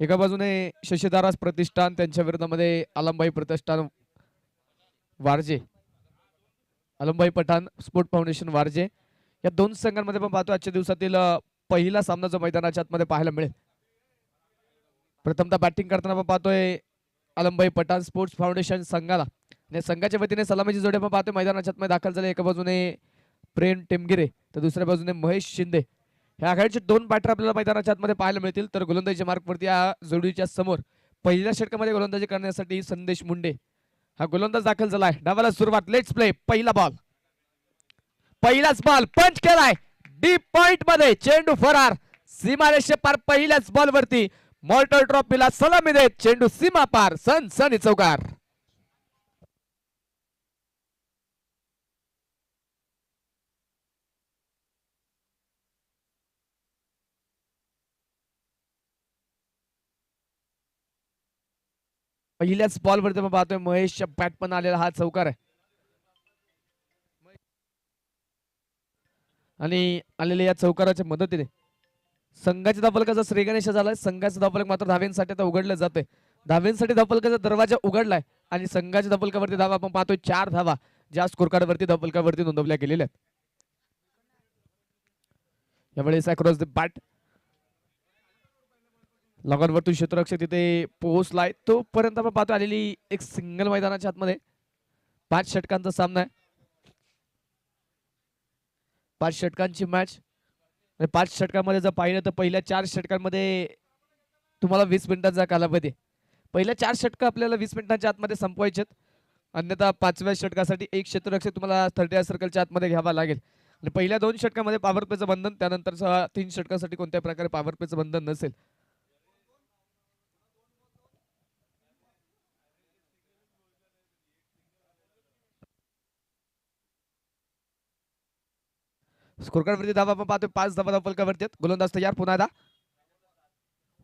एका बाजूने शशीदारास प्रतिष्ठान त्यांच्या विरोधामध्ये आलमबाई प्रतिष्ठान वारजे, आलमबाई पठाण स्पोर्ट फाउंडेशन वारजे या दोन संघांमध्ये पण पाहतो आजच्या दिवसातील पहिला सामना जो मैदानाच्या आतमध्ये पाहायला मिळेल. प्रथमतः बॅटिंग करताना आपण पाहतोय आलमबाई पठाण स्पोर्ट्स फाउंडेशन संघाला आणि संघाच्या वतीने सलामीची जोडी आपण पाहतोय मैदानाच्या आतमध्ये दाखल झाले. एका बाजूने प्रेम टेमगिरे तर दुसऱ्या बाजूने महेश शिंदे. ह्या आघाडीचे दोन बॅटर आपल्याला मैदानाच्या आतमध्ये पाहायला मिळतील. तर गोलंदाजीच्या मार्कवरती या जोडीच्या समोर पहिल्या षटकामध्ये गोलंदाजी करण्यासाठी संदेश मुंडे हा गोलंदाज दाखल झालाय. डावाला सुरुवात, लेट्स प्ले. पहिला बॉल, पहिलाच बॉल पंच केलाय डीप पॉइंट मध्ये, चेंडू फरार सीमारेषे पार. पहिल्याच बॉल वरती मॉर्टल ट्रॉफीला सलामी देत चेंडू सीमा पार, सनसनी चौकार. पहिल्याच बॉल वरती आपण पाहतोय महेशच्या बॅट पण आलेला हा चौकार आहे आणि आलेल्या या चौकाराच्या मदतीने संघाच्या धावफलकाचा श्रीगणेश झालाय. संघाचं धावफलक मात्र धावेंसाठी आता उघडलं जाते. धावेंसाठी धावफलकाचा दरवाजा उघडलाय आणि संघाच्या धावफलकावरती धावा आपण पाहतोय 4 धावा ज्या स्कोर कार्ड वरती धावफलकावरती नोंदवल्या गेलेल्या आहेत. यावेळेस अक्रॉस द बॅट लॉगॉन वरतून क्षेत्ररक्षक तिथे पोहोचलाय. तोपर्यंत आपण पाहतो आलेली एक सिंगल मैदानाच्या आतमध्ये 5 षटकांचा सामना आहे. 5 षटकांची मॅच. 5 षटकांमध्ये जर पाहिलं तर पहिल्या 4 षटकांमध्ये तुम्हाला 20 मिनिटांचा कालावधी. पहिल्या 4 षटक आपल्याला 20 मिनिटांच्या आतमध्ये संपवायचे. अन्यथा 5व्या षटकासाठी एक क्षेत्ररक्षक तुम्हाला 30 सर्कलच्या आतमध्ये घ्यावा लागेल. आणि पहिल्या 2 षटकांमध्ये पॉवर प्लेचं बंधन, त्यानंतर 3 षटकासाठी कोणत्याही प्रकारे पॉवर प्लेचं बंधन नसेल. स्कोरकार्डवरती धावा आपण पाहतोय 5 धावा धावफलकावरती आहेत. गोलंदाज तयार पुन्हा एकदा.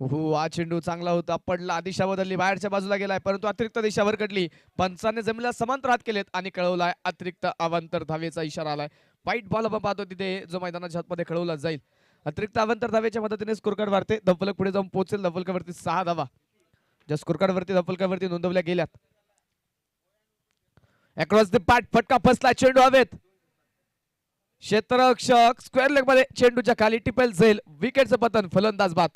हो, हा चेंडू चांगला होता, पडला, दिशा बदलली, बाहेरच्या बाजूला गेलाय परंतु अतिरिक्त दिशावर कडली. पंचाने जमिनीला समांतर हात केलेत आणि कळवलाय अतिरिक्त अवांतर धावेचा इशारा आलाय. वाईट बॉल आपण पाहतो तिथे जो मैदानाच्या आतमध्ये खेळवला जाईल. अतिरिक्त अवांतर धावेच्या मदतीने स्कोरकार्ड वाढते. धावफलक पुढे जाऊन पोहोचेल. धावफलकावरती 6 धावा ज्या स्कोरकार्डवरती धावफलकावरती नोंदवल्या गेल्यात. अक्रॉस द बॅट फटका फसला, चेंडू हवेत. क्षेत्ररक्षक स्क्वेअर लेग मध्ये चेंडूच्या खाली टिपेल झेल. विकेटचं पतन, फलंदाज बाद.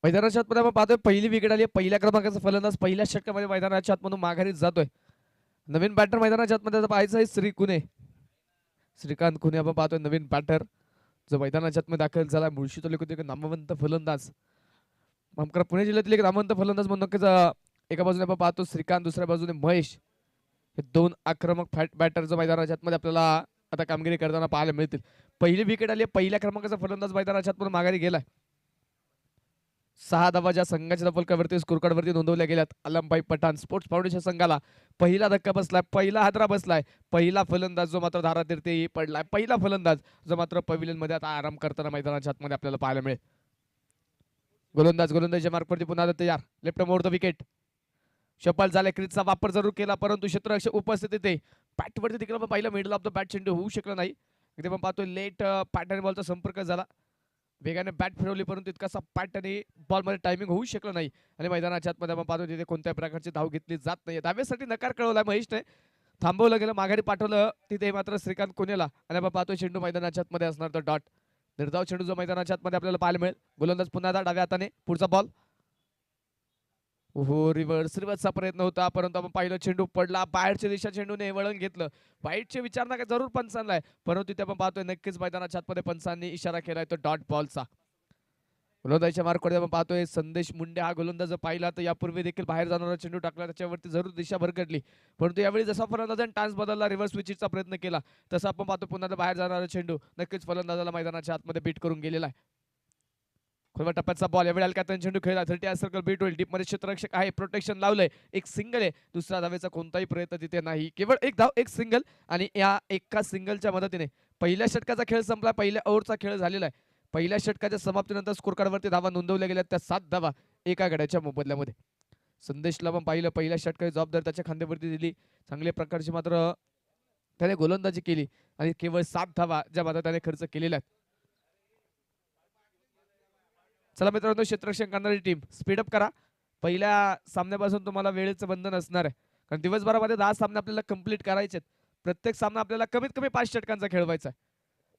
मैदानाच्या आतमध्ये आपण पाहतोय पहिली विकेट आली. पहिल्या क्रमांकाचा फलंदाज पहिल्या षटकामध्ये मैदानाच्या आतमधून माघारी जातोय. नवीन बॅटर मैदानाच्या आतमध्ये पाहायचं आहे श्री कुने, श्रीकांत कुने आपण पाहतोय नवीन बॅटर जो मैदानाच्या आतमध्ये दाखल झाला. मुळशी तालुक्यातील एक नामवंत फलंदाज, आमच्या पुणे जिल्ह्यातील एक नामवंत फलंदाज म्हणून नक्कीच. एका बाजूने आपण पाहतो श्रीकांत, दुसऱ्या बाजूने महेश. हे दोन आक्रमक बॅटर जो मैदानाच्या आतमध्ये आपल्याला आता कामगिरी करताना पाहायला मिळतील. पहिली विकेट आली. पहिल्या क्रमांकाचा फलंदाज मैदानाच्या आतमधून माघारी गेलाय. 6 धावा ज्या संघाच्या धावफलकावरती स्कोरकार्डवरती नोंदवल्या गेल्यात. आलमबाई पठाण स्पोर्ट्स फाउंडेशन संघाला पहिला धक्का बसलाय, पहिला हादरा बसलाय. पहिला फलंदाज जो मात्र धारातीर्थी पडलाय, पहिला फलंदाज जो मात्र पवेलियन मध्ये आता आराम करताना मैदानाच्या आतमध्ये आपल्याला पाहायला मिळेल. गोलंदाजीच्या मार्कवरती पुन्हा तयार. Left mode the wicket. Shuffle झाले, क्रीजचा वापर जरूर केला परंतु क्षेत्ररक्षक उपस्थित येते. बॅटवरती तिकडे पहिला मिडल ऑफ द बॅट चेंडू होऊ शकला नाही. इथे आपण पाहतोय लेट पॅटर्न बॉलचा संपर्क झाला. वेगाने बॅट फिरवली परंतु इतकासा पॅटर्न बॉलमध्ये टायमिंग होऊ शकलं नाही आणि मैदानाच्या आतमध्ये आपण पाहतो तिथे कोणत्या प्रकारची धाव घेतली जात नाही. धावेसाठी नकार कळवला महेशने, थांबवलं गेलं, माघारी पाठवलं तिथे मात्र श्रीकांत कुनेला आणि आपण पाहतो चेंडू मैदानाच्या आतमध्ये असणार तर डॉट. निर्धाव चेंडू जो मैदानाच्या आतमध्ये आपल्याला पाहायला मिळेल. गोलंदाज पुन्हा डाव्या हाताने. पुढचा बॉल हो, रिव्हर्सचा प्रयत्न होता, परंतु आपण पाहिलं चेंडू पडला बाहेरच्या दिशा, चेंडूने वळण घेतलं. वाईटचे विचार नका जरूर पंचांना आहे, परंतु तिथे आपण पाहतोय नक्कीच मैदानाच्या आतमध्ये पंचांनी इशारा केलाय तो डॉट बॉलचा. गोलंदाजीच्या मार्कवरती आपण पाहतोय संदेश मुंडे हा गोलंदाज पाहिला तर यापूर्वी देखील बाहेर जाणारा चेंडू टाकला, त्याच्यावरती जरूर दिशा भरकटली, परंतु यावेळी जसा फलंदाजाने टान्स बदलला, रिव्हर्स स्विचिंगचा प्रयत्न केला, तसा आपण पाहतो पुन्हा बाहेर जाणारा चेंडू नक्कीच फलंदाजाला मैदानाच्या आतमध्ये बीट करून गेलेला आहे. खोलवा टप्प्याचा बॉल यावेळी अलका चेंडू खेळला 30 सर्कल बीट होईल, डीप मध्ये क्षेत्ररक्षक आहे, प्रोटेक्शन लावलंय, एक सिंगल आहे, दुसऱ्या धावेचा कोणताही प्रयत्न तिथे नाही, केवळ एक धाव एक सिंगल. आणि या एका सिंगलच्या मदतीने पहिल्या षटकाचा खेळ संपला, पहिल्या ओव्हरचा खेळ झालेला आहे. पहिल्या षटकाच्या समाप्तीनंतर स्कोर कार्डवरती धावा नोंदवल्या गेल्या, त्या 7 धावा एका गड्याच्या मोबदल्यामध्ये. संदेशला पण पाहिलं पहिल्या षटकाची जबाबदारी त्याच्या खांद्यावरती दिली, चांगल्या प्रकारची मात्र त्याने गोलंदाजी केली आणि केवळ 7 धावा ज्या मात्र त्याने खर्च केलेल्या आहेत. चला मित्रांनो, क्षेत्ररक्षण करणारी टीम स्पीडअप करा, पहिल्या सामन्यापासून तुम्हाला वेळेचं बंधन असणार आहे, कारण दिवसभरामध्ये 10 सामने आपल्याला कंप्लीट करायचे आहेत. प्रत्येक सामना आपल्याला कमीत कमी 5 षटकांचा खेळवायचा आहे,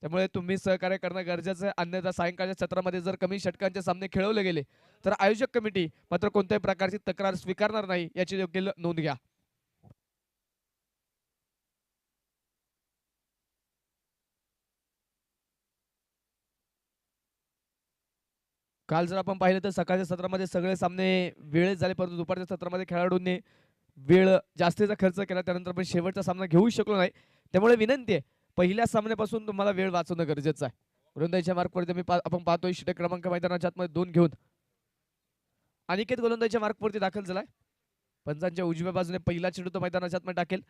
त्यामुळे तुम्ही सहकार्य करणं गरजेचं आहे. अन्यथा सायंकाळच्या सत्रामध्ये जर कमी षटकांचे सामने खेळवले गेले तर आयोजक कमिटी मात्र कोणत्याही प्रकारची तक्रार स्वीकारणार नाही, याची योग्य नोंद घ्या. काल जर आपण पाहिलं तर सकाळच्या सत्रामध्ये सगळे सामने वेळेत झाले, परंतु दुपारच्या सत्रामध्ये खेळाडूंनी वेळ जास्तीचा खर्च केला, त्यानंतर आपण शेवटचा सामना घेऊ शकलो नाही. त्यामुळे विनंती आहे, पहिल्या सामन्यापासून तुम्हाला वेळ वाचवणं गरजेचं आहे. गोलंदाजीच्या मार्कवरती आपण पाहतोय षटक क्रमांक मैदानाच्या आतमध्ये 2 घेऊन अनिकेत गोलंदाजीच्या मार्कवरती दाखल झालाय. पंचांच्या उजव्या बाजूने पहिला चेंडू तो मैदानाच्या आतमध्ये टाकेल.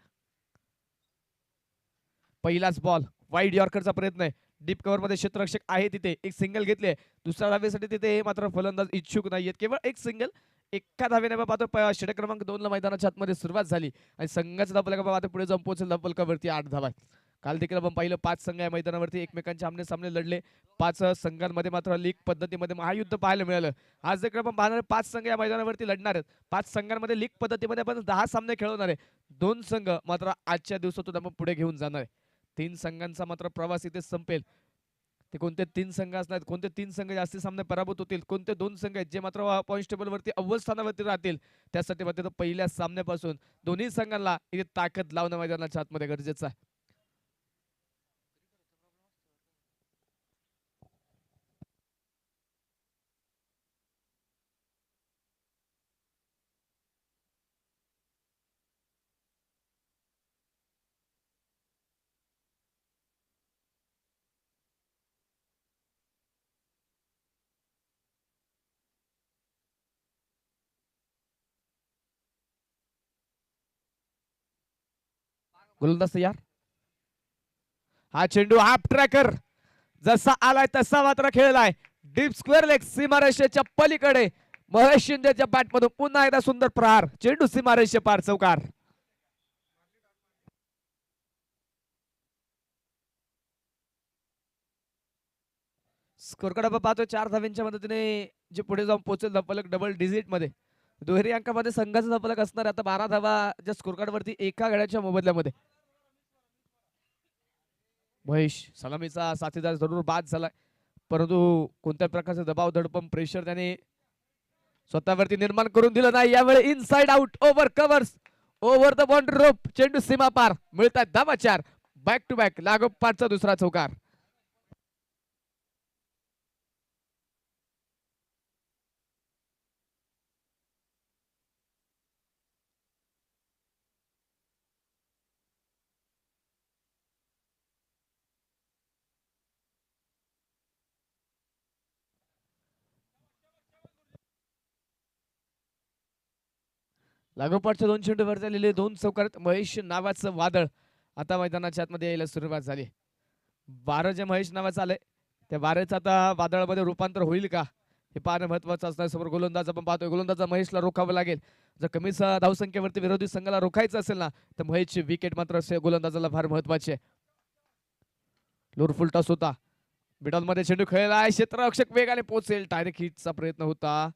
पहिलाच बॉल वाईड यॉर्करचा प्रयत्न आहे, डीप कव्हर मध्ये क्षेत्ररक्षक आहे, तिथे एक सिंगल घेतले, दुसऱ्या धावेसाठी तिथे मात्र फलंदाज इच्छुक नाहीयेत, केवळ एक सिंगल. एका धावेने पाहतो षटक क्रमांक 2 ला मैदानाच्या आतमध्ये सुरुवात झाली आणि संघाचा धावफलका पाहतो पुढे जाऊन पोहोचेल धावफलकावरती 8 धावा. काल देखील आपण पाहिलं 5 संघ या मैदानावरती एकमेकांचे आमने सामने लढले, 5 संघांमध्ये मात्र लीग पद्धतीमध्ये महायुद्ध पाहायला मिळालं. आज देखील आपण पाहणार 5 संघ या मैदानावरती लढणार आहेत, 5 संघांमध्ये लीग पद्धतीमध्ये आपण 10 सामने खेळवणार आहे. 2 संघ मात्र आजच्या दिवसातून आपण पुढे घेऊन जाणार आहे. 3 संघांचा मात्र प्रवास इथे संपेल. ते कोणते 3 संघ असणार, कोणते 3 संघ जास्ती सामने पराभूत होतील, कोणते 2 संघ आहेत जे मात्र पॉईंट टेबल वरती अव्वल स्थानावरती राहतील, त्यासाठी मात्र पहिल्या सामन्यापासून दोन्ही संघांना इथे ताकद लावणं मैदानाच्या आतमध्ये गरजेचं आहे. गोलंदाज तयार, हा चेंडू हाफ ट्रॅकर जसा आलाय तसा मात्र खेळलाय, डीप स्क्वेअर लेग सीमारेषेच्या पलीकडे. महेश शिंदेच्या बॅट मधून पुन्हा एकदा सुंदर प्रहार, चेंडू सीमारेषे पार, चौकार. स्कोर कार्ड आपण पाहतो 4 धाव्यांच्या मदतीने जे पुढे जाऊन पोहोचेल धपलक डबल डिजिट मध्ये, दुहेरी अंकामध्ये संघाचा धपलक असणार आता 12 धावा ज्या स्कोर कार्ड वरती एका गड्याच्या मोबदल्यामध्ये. महेश सलामीचा साथीदार जरूर बाद झालाय, परंतु कोणत्या प्रकारचे दबाव दडपण प्रेशर त्याने स्वतःवरती निर्माण करून दिलं नाही. यावेळी inside out over covers over the boundary रोप, चेंडू सीमा पार, मिळतात धावा 4, बॅक टू बॅक लागोपाठचा दुसरा चौकार. लागोपाठच्या 2 चेंडूवर झालेले 2 चौकार. महेश नावाचं वादळ आता मैदानाच्या आतमध्ये यायला सुरुवात झाली. 12 जे महेश नावाचं आलंय त्या 12चं आता वादळामध्ये रूपांतर होईल का हे पाहणं महत्वाचं असणार. समोर गोलंदाज आपण पाहतोय, गोलंदाजा महेशला रोखावं लागेल. जर कमीच धावसंख्येवरती विरोधी संघाला रोखायचं असेल ना तर महेशची विकेट मात्र गोलंदाजाला फार महत्वाची आहे. लोर टॉस होता, मिडल मध्ये चेंडू खेळला, क्षेत्ररक्षक वेगाने पोहोचेल, डायरेक्ट हिटचा प्रयत्न होता.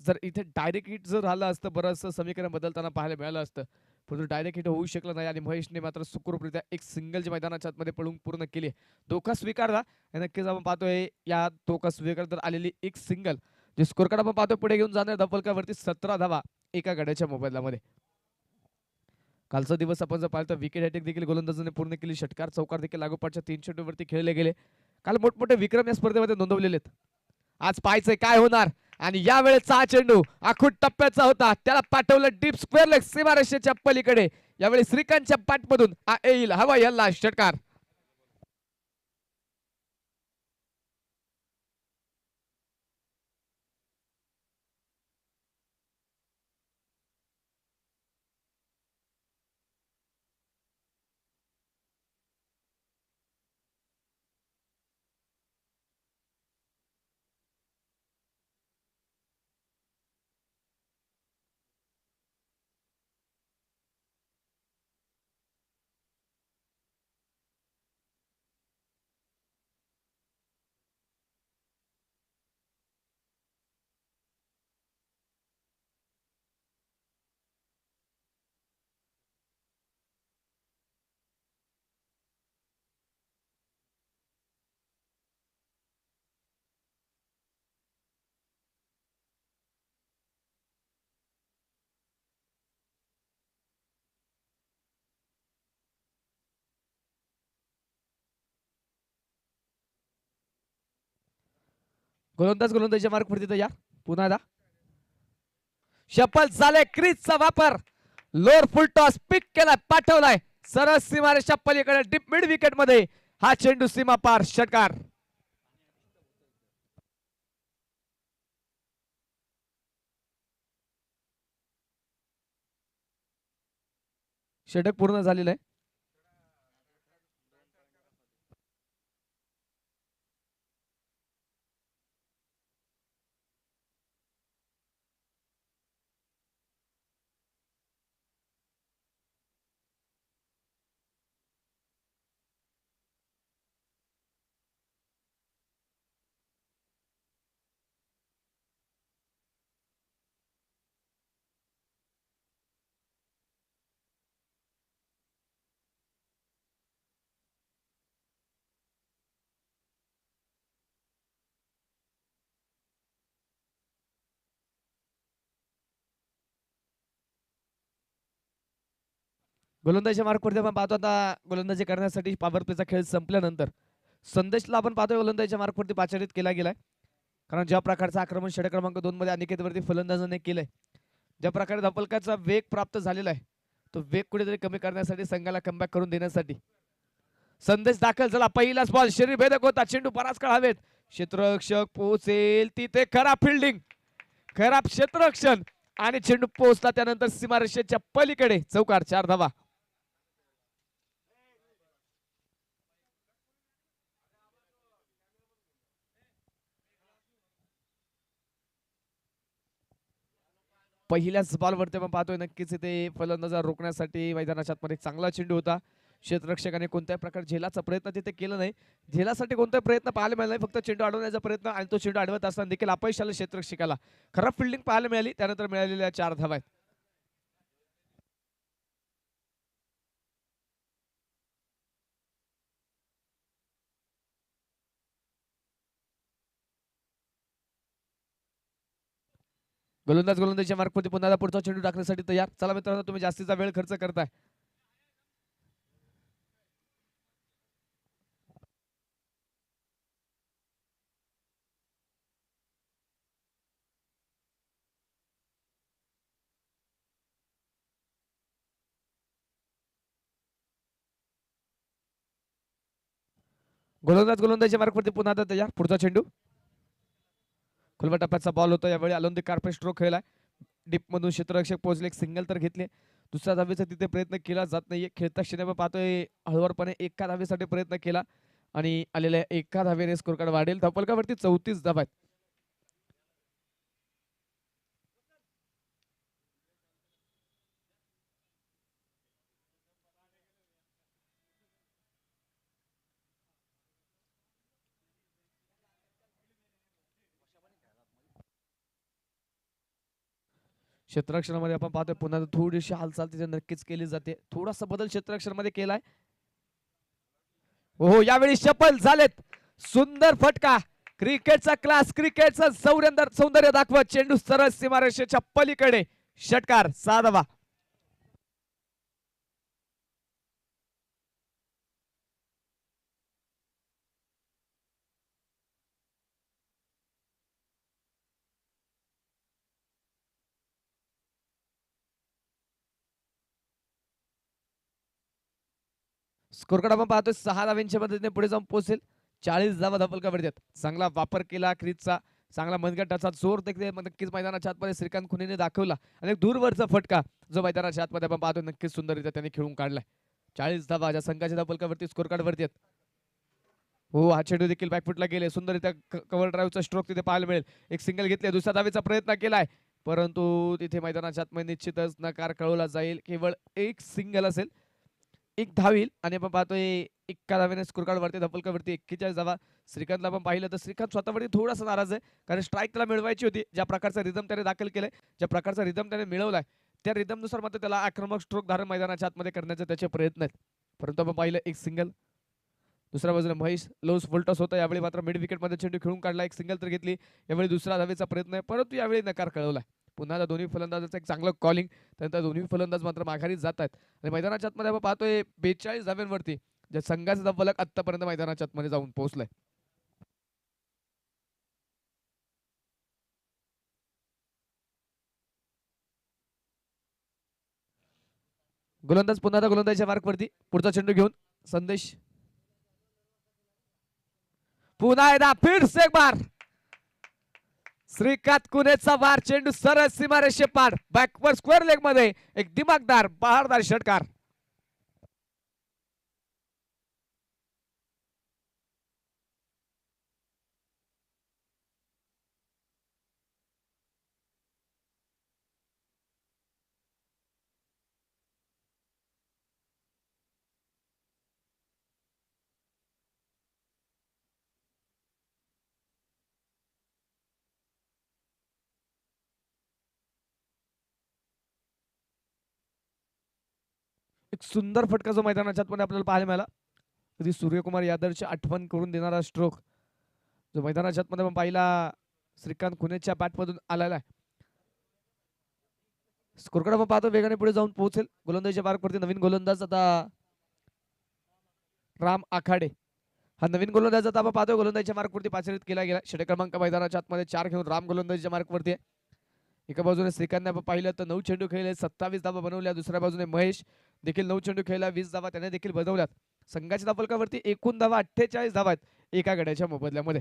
जर इथे डायरेक्ट हिट जर झालं असतं बरंचसं समीकरण बदलताना पाहायला मिळालं असतं, परंतु डायरेक्ट हिट होऊ शकलं नाही आणि महेशने मात्र सुखरूपरित्या एक सिंगलच्या मैदानाच्या आतमध्ये पळून पूर्ण केली. धोका स्वीकारला, नक्कीच आपण पाहतोय या धोका स्वीकार आलेली एक सिंगल जे स्कोर कार्ड आपण पाहतोय पुढे घेऊन जाणार धपलकावरती 17 धावा एका गड्याच्या मोबदल्यामध्ये. कालचा दिवस आपण जर पाहिलं तर विकेट हॅट्रिक देखील गोलंदाजाने पूर्ण केली. षटकार चौकार देखील लागोपाठच्या 3 चेंडूवरती खेळले गेले. काल मोठमोठे विक्रम या स्पर्धेमध्ये नोंदवलेले आहेत. आज पाहायचंय काय होणार. आणि यावेळेचा हा चेंडू आखूट टप्प्याचा होता, त्याला पाठवलं डीप स्क्वेअर लेग सीमारेषेच्या पलीकडे. यावेळी श्रीकांतच्या बॅटमधून येईल हवा याला षटकार. गोलंदाजीच्या मार्क वरती तयार. पुन्हा एकदा शपल झाले. क्रीजचा वापर, लोअर फुल टॉस पिक केलाय, पाठवलाय सरळ सीमारेषा पलीकडे डीप मिड विकेट मध्ये. हा चेंडू सीमा पार षटकार. षटक पूर्ण झालेलं आहे. गोलंदाजीच्या मार्कवरती आपण पाहतो आता गोलंदाजी करण्यासाठी पॉवर प्लेचा खेळ संपल्यानंतर संदेशला आपण पाहतोय गोलंदाजीच्या मार्कवरती पाचारित केला गेलाय. कारण ज्या प्रकारचं आक्रमण षटक क्रमांक 2 मध्ये अनिकेतवरती फलंदाजाने केलंय, ज्या प्रकारे धपलकाचा वेग प्राप्त झालेला आहे, तो वेग कुठेतरी कमी करण्यासाठी, संघाला कमबॅक करून देण्यासाठी संदेश दाखल झाला. पहिलाच बॉल शरीर भेदक होता, चेंडू बराच काळ हवेत, क्षेत्ररक्षक पोहोचेल तिथे, खराब फिल्डिंग, खराब क्षेत्ररक्षण आणि चेंडू पोहोचला त्यानंतर सीमारेषेच्या पलीकडे. चौकार, 4 धावा. पहिल्याच बॉलवरती आपण पाहतोय नक्कीच इथे फलंदाजा रोखण्यासाठी मैदानाच्या आतमध्ये चांगला चेंडू होता. क्षेत्ररक्षकाने कोणत्याही प्रकारे झेलाचा प्रयत्न तिथे केला नाही. झेलासाठी कोणताही प्रयत्न पाहायला मिळाला नाही, फक्त चेंडू अडवण्याचा प्रयत्न, आणि तो चेंडू अडवत असताना देखील अपयश आलं क्षेत्ररक्षकाला. खराब फिल्डिंग पाहायला मिळाली, त्यानंतर मिळालेल्या 4 धावा आहेत. गोलंदाजीच्या मार्कवरती पुन्हा पुढचा चेंडू टाकण्यासाठी तयार. चला मित्रांनो, तुम्ही जास्तीचा वेळ खर्च करताय. गोलंदाजीच्या मार्कवरती पुन्हा तयार. पुढचा चेंडू खुलवा टप्प्याचा बॉल होता. यावेळी अलौकिक कार्पेट स्ट्रोक खेळलाय. डीप मधून क्षेत्ररक्षक पोहोचले, एक सिंगल तर घेतले. दुसऱ्या धावेचा तिथे प्रयत्न केला जात नाहीये. खेळता क्षणी पाहतोय हळूवारपणे एका धावेसाठी प्रयत्न केला आणि आलेल्या एका धावेने स्कोर कार्ड वाढेल. धपलकावरती 34 धावा आहेत. क्षेत्ररक्षणामध्ये आपण पाहतोय पुन्हा थोडीशी हालचाल तिथे नक्कीच केली जाते. थोडासा बदल क्षेत्ररक्षणामध्ये केलाय. हो, यावेळी शपल झालेत. सुंदर फटका, क्रिकेटचा क्लास, क्रिकेटचा सौंदर्य दाखवत चेंडू सरळ सीमारेषेच्या पलीकडे. षटकार 6 धावा. स्कोर कार्ड आपण पाहतोय 6 धाव्यांच्या मदतीने पुढे जाऊन पोहोचेल. 40 धावा धपलकावरती आहेत. चांगला वापर केला क्रीजचा, चांगला मनगटाचा जोर देखील नक्कीच मैदानाच्या आतमध्ये श्रीकांत खुनेने दाखवला आणि एक दूरवरचा फटका जो मैदानाच्या आतमध्ये आपण पाहतोय नक्कीच सुंदररित्या त्याने खेळून काढलाय. 40 धावा ज्या संघाच्या धपलकावरती स्कोर कार्ड वरती आहेत. हो, हा चेंडू देखील बॅकफुटला गेले. सुंदररित्या कव्हर ड्राईव्हचा स्ट्रोक तिथे पाहायला मिळेल. एक सिंगल घेतले, दुसऱ्या धावेचा प्रयत्न केलाय, परंतु तिथे मैदानाच्या आतमध्ये निश्चितच नकार कळवला जाईल. केवळ एक सिंगल असेल, एक धाव येईल आणि आपण पाहतोय एका धावेने स्कोर कार्ड वरती धपलकावरती 41 धावा. श्रीकांतला आपण पाहिलं तर श्रीकांत स्वतःवरती थोडासा नाराज आहे, कारण स्ट्राईक त्याला मिळवायची होती. ज्या प्रकारचा रिदम त्याने दाखल केलाय, ज्या प्रकारचा रिदम त्याने मिळवलाय, त्या रिदमनुसार मात्र त्याला आक्रमक स्ट्रोक धारण मैदानाच्या आतमध्ये करण्याचे त्याचे प्रयत्न आहेत. परंतु आपण पाहिलं एक सिंगल. दुसऱ्या बाजूला महेश लोस फुलटॉस होता, यावेळी मात्र मिड विकेटमध्ये चेंडू खेळून काढला. एक सिंगल तर घेतली, यावेळी दुसरा धावेचा प्रयत्न आहे, परंतु यावेळी नकार कळवलाय. पुन्हा दोन्ही फलंदाजाचं एक चांगलं कॉलिंग, त्यानंतर दोन्ही फलंदाज मात्र माघारी जात आहेत आणि मैदानाच्या आतमध्ये आपण पाहतोय 42 धाव्यांवरती ज्या संघाचा धपलक आतापर्यंत मैदानाच्या आतमध्ये जाऊन पोहोचलाय. गोलंदाज पुन्हा गोलंदाजच्या मार्कवरती पुढचा चेंडू घेऊन संदेश. पुन्हा एकदा फिर से एक बार श्रीकांत कुनेचा वार, चेंडू सरळ सीमारेषे पार, बॅकवर्ड स्क्वेअर लेग मध्ये एक दिमागदार बहारदार षटकार. एक सुंदर फटका जो मैदानाच्या आतमध्ये आपल्याला पाहायला मिळाला. कधी सूर्यकुमार यादवची आठवण करून देणारा स्ट्रोक जो मैदानाच्या आतमध्ये आपण पाहिला श्रीकांत खुनेच्या बॅटमधून आलेला आहे. स्कोर कार्ड आपण पाहतो वेगाने पुढे जाऊन पोहोचेल. गोलंदाजीच्या मार्कवरती नवीन गोलंदाज आता राम आखाडे. हा नवीन गोलंदाज आता आपण पाहतो गोलंदाजीच्या मार्कवरती पाचारित केला गेला. षटक क्रमांक मैदानाच्या आतमध्ये 4 घेऊन राम गोलंदाजीच्या मार्कवरती आहे. एका बाजूने श्रीकांतने आपण पाहिलं तर 9 चेंडू खेळले, 27 धावा बनवल्या. दुसऱ्या बाजूने महेश देखील 9 चेंडू खेळला, 20 धावा त्याने देखील बनवल्यात. संघाच्या धापलकावरती एकूण धावा 48 धावा आहेत एका गड्याच्या मोबदल्यामध्ये.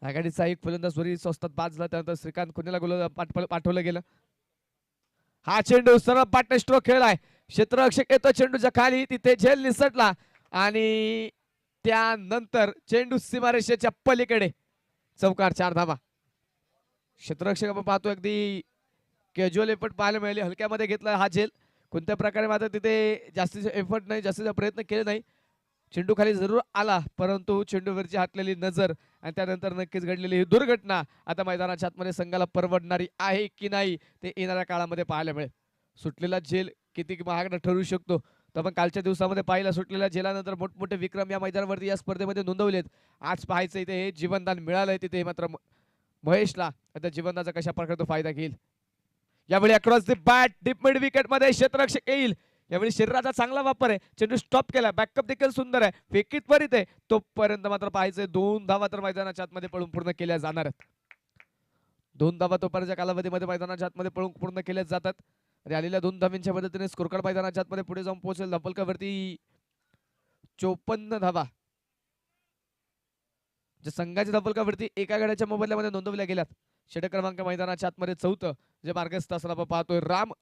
आघाडीचा एक फलंदाज वरी स्वस्तात बाद झाला, त्यानंतर श्रीकांत खुनेला गोल पाठवलं गेलं. हा चेंडू सरळ पाटणे स्ट्रोक खेळलाय, क्षेत्ररक्षक येतो चेंडूच्या खाली, तिथे झेल निसटला आणि त्यानंतर चेंडू सीमारेषेच्या पलीकडे चौकार. 4 धावा. क्षेत्ररक्षक आपण पाहतो अगदी कॅज्युअल एफर्ट पाहायला मिळाले, हलक्यामध्ये घेतला हा झेल. कोणत्या प्रकारे मात्र तिथे जास्तीचे एफर्ट नाही, जास्तीचा प्रयत्न केले नाही. चेंडू खाली जरूर आला, परंतु चेंडूवरची हटलेली नजर आणि त्यानंतर नक्कीच घडलेली ही दुर्घटना आता मैदानाच्या आतमध्ये संघाला परवडणारी आहे की नाही ते येणाऱ्या काळामध्ये पाहायला मिळेल. सुटलेला झेल किती महागडा ठरू शकतो तर आपण कालच्या दिवसामध्ये पाहिला. सुटलेल्या झेलानंतर मोठमोठे विक्रम या मैदानावरती या स्पर्धेमध्ये नोंदवलेत. आज पाहायचं इथे हे जीवनदान मिळालंय, तिथे मात्र महेशला आता जीवनदानाचा कशा प्रकारे तो फायदा घेईल. यावेळी across the bat deep mid wicket मध्ये क्षेत्ररक्षक येईल. यावेळी शरीराचा चांगला वापर आहे, चेंडू स्टॉप केला, बॅकअप देखील सुंदर आहे, फेकीत त्वरित आहे. तोपर्यंत मात्र पाहायचंय 2 धावा तर मैदानाच्या आतमध्ये पळून पूर्ण केल्या जाणार आहेत. 2 धावा तोपर्यंतच्या कालावधीमध्ये मैदानाच्या आतमध्ये पळून पूर्ण केल्या जातात आणि आलेल्या 2 धावांच्या मदतीने स्कोर कार्ड मैदानाच्या आतमध्ये पुढे जाऊन पोहोचेल. धपलकावरती 54 धावा ज्या संघाच्या धपलकावरती एका गड्याच्या मोबदल्यामध्ये नोंदवल्या गेल्यात. षटक क्रमांक मैदानाच्या आतमध्ये 4 जे मार्गस्थ असताना आपण पाहतोय राम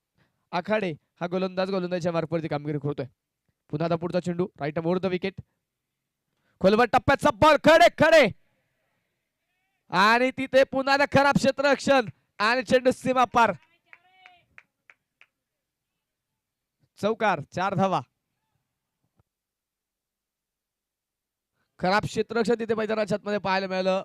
आखाडे हा गोलंदाजच्या मार्कवरती कामगिरी करतोय. पुन्हा पुढचा चेंडू राईट मोर द विकेट, खोलवर टप्प्याचा बॉल खडे खडे आणि तिथे पुन्हा खराब क्षेत्ररक्षण आणि चेंडू सीमा पार. चौकार. 4 धावा. खराब क्षेत्ररक्षण तिथे मैदानाच्या आतमध्ये पाहायला मिळालं.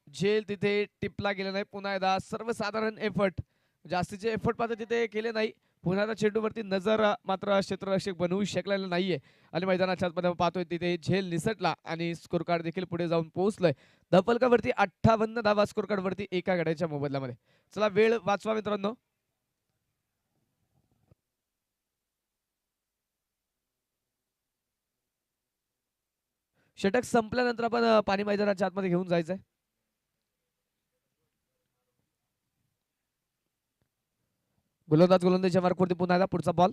झेल तिथे टिपला गेला नाही. पुन्हा एकदा सर्वसाधारण एफर्ट, जास्तीचे एफर्ट मात्र तिथे केले नाही. पुन्हा चेंडूवरती नजर मात्र क्षेत्ररक्षक बनवू शकलेला नाहीये आणि मैदानाच्या आतमध्ये पाहतोय तिथे झेल निसटला आणि स्कोर कार्ड देखील पुढे जाऊन पोहोचलंय. धपलकावरती 58 धावा स्कोर कार्ड वरती एका गड्याच्या मोबदल्यामध्ये. चला वेळ वाचवा मित्रांनो. षटक संपल्यानंतर आपण पाणी मैदानाच्या आतमध्ये घेऊन जायचंय. गोलंदाजच्या मार्कवरती पुन्हा एकदा पुढचा बॉल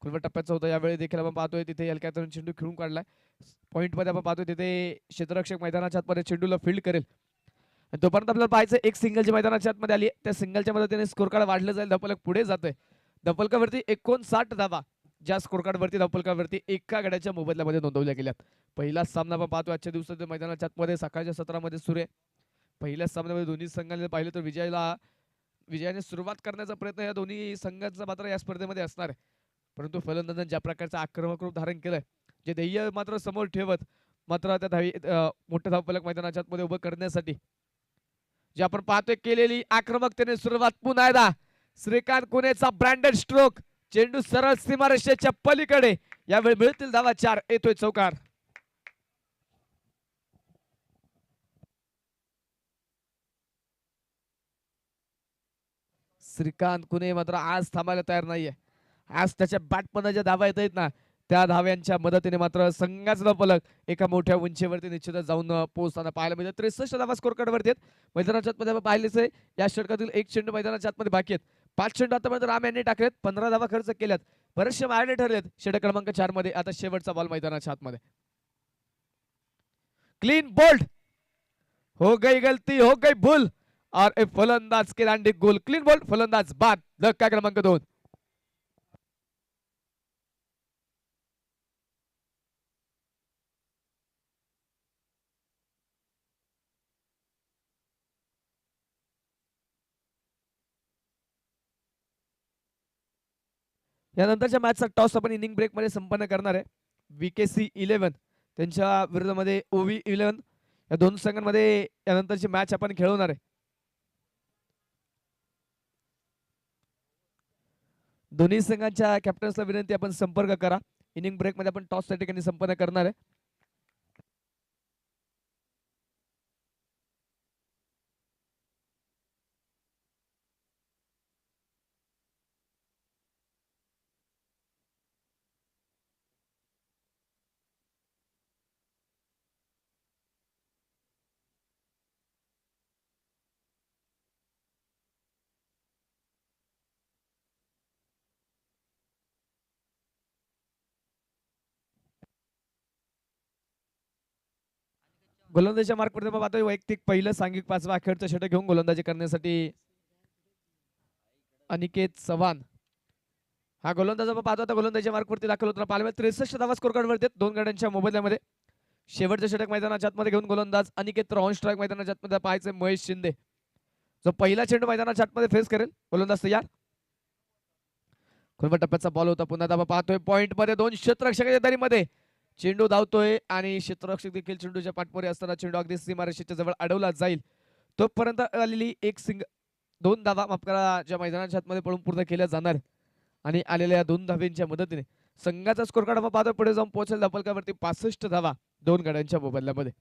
खुलवट टप्प्याचा होता. यावेळी देखील आपण पाहतोय तिथे एल कॅथरीन चेंडू खेळून काढलाय. पॉईंट मध्ये आपण पाहतोय तिथे क्षेत्ररक्षक मैदानाच्या आतमध्ये चेंडूला फील्ड करेल. तोपर्यंत आपल्याला पाहायचं एक सिंगल जी मैदानाच्या आतमध्ये आली त्या सिंगलच्या मदतीने स्कोर कार्ड वाढलं जाईल. धपलक पुढे जातोय. धपलकावरती 59 धावा ज्या स्कोर कार्ड वरती धपलकावरती एका गड्याच्या मोबदल्यामध्ये नोंदवल्या गेल्यात. पहिला सामना आपण पाहतो आजच्या दिवसाच्या मैदानाच्या आतमध्ये सकाळच्या सत्रामध्ये सुरू आहे. पहिल्या सामन्यामध्ये दोन्ही संघाने पाहिलं तर विजयाने सुरुवात करण्याचा प्रयत्न या दोन्ही संघांचा मात्र या स्पर्धेमध्ये असणार आहे. परंतु फलंदाजांनी ज्या प्रकारचं आक्रमक रूप धारण केलंय जे ध्येय मात्र समोर ठेवत मात्र त्या मोठ्या धावफलक मैदानाच्या आतमध्ये उभं करण्यासाठी जे आपण पाहतोय केलेली आक्रमकतेने सुरुवात पुन्हा एकदा श्रीकांत कुनेचा ब्रँडेड स्ट्रोक चेंडू सरळ सीमारेषेच्या पलीकडे. यावेळी मिळतील धावा 4. येतोय चौकार. श्रीकांत कुने मात्र आज थांबायला तयार नाहीये. आज त्याच्या बॅटमधून ज्या धावा येत आहेत ना त्या धाव्यांच्या मदतीने मात्र संघाचा फलक एका मोठ्या उंचीवरती निश्चितच जाऊन पोहोचताना पाहायला मिळते. 63 धावा स्कोर कार्डवरती आहेत. मैदानाच्या आतमध्ये आपण पाहिलेच आहे या षटकातील एक चेंडू मैदानाच्या आतमध्ये बाकी आहेत. 5 चेंडू आतापर्यंत राम यांनी टाकलेत. 15 धावा खर्च केल्यात. बरेचसे मारणे ठरलेत. षटक क्रमांक 4 मध्ये आता शेवटचा बॉल मैदानाच्या आतमध्ये. क्लीन बोल्ड हो गई गलती हो गई भूल और एक फलंदाज के दांडी गोल. क्लीन बोल्ड फलंदाज बाद. धक्का क्रमांक 2. यानंतरच्या मॅचचा टॉस आपण इनिंग ब्रेक मध्ये संपन्न करणार आहे. VKC 11 त्यांच्या विरोधामध्ये OV 11 या दोन संघांमध्ये यानंतरची मॅच आपण खेळवणार आहे. दोन्ही संघांच्या कॅप्टन्सला विनंती आपण संपर्क करा. इनिंग ब्रेक मध्ये आपण टॉस त्या ठिकाणी संपन्न करणार आहे. गोलंदाजीच्या मार्कवरती आपण पाहतोय वैयक्तिक पहिलं सांघिक 5वा अखेरचं षटक घेऊन गोलंदाजी करण्यासाठी अनिकेत चव्हाण हा गोलंदाज आपण पाहतो. आता गोलंदाजीच्या मार्कवरती दाखल होताना पाहायला 63 धावा स्कोर कार्डवरती 2 गड्यांच्या मोबदल्यामध्ये. शेवटचं षटक मैदानाच्या आतमध्ये घेऊन गोलंदाज अनिकेत ऑन स्ट्राईक मैदानाच्या आतमध्ये पाहायचे महेश शिंदे जो पहिला चेंडू मैदानाच्या आतमध्ये फेस करेल. गोलंदाज तयार. खुलवट टप्प्याचा बॉल होता. पुन्हा आपण पाहतोय पॉइंट मध्ये 2 क्षेत्ररक्षकाच्या दरीमध्ये चेंडू धावतोय आणि क्षेत्ररक्षक देखील चेंडूच्या पाठपोरी असताना चेंडू अगदी सीमारेषेच्या जवळ अडवला जाईल तोपर्यंत आलेली एक 2 धावा माफ करा ज्या मैदानाच्या आतमध्ये पळून पूर्ण केल्या जाणार आणि आलेल्या 2 धाव्यांच्या मदतीने संघाचा स्कोर कार्ड आपण पाहतोय पुढे जाऊन पोहोचेल धपलकावरती 65 धावा 2 गड्यांच्या मोबदल्यामध्ये.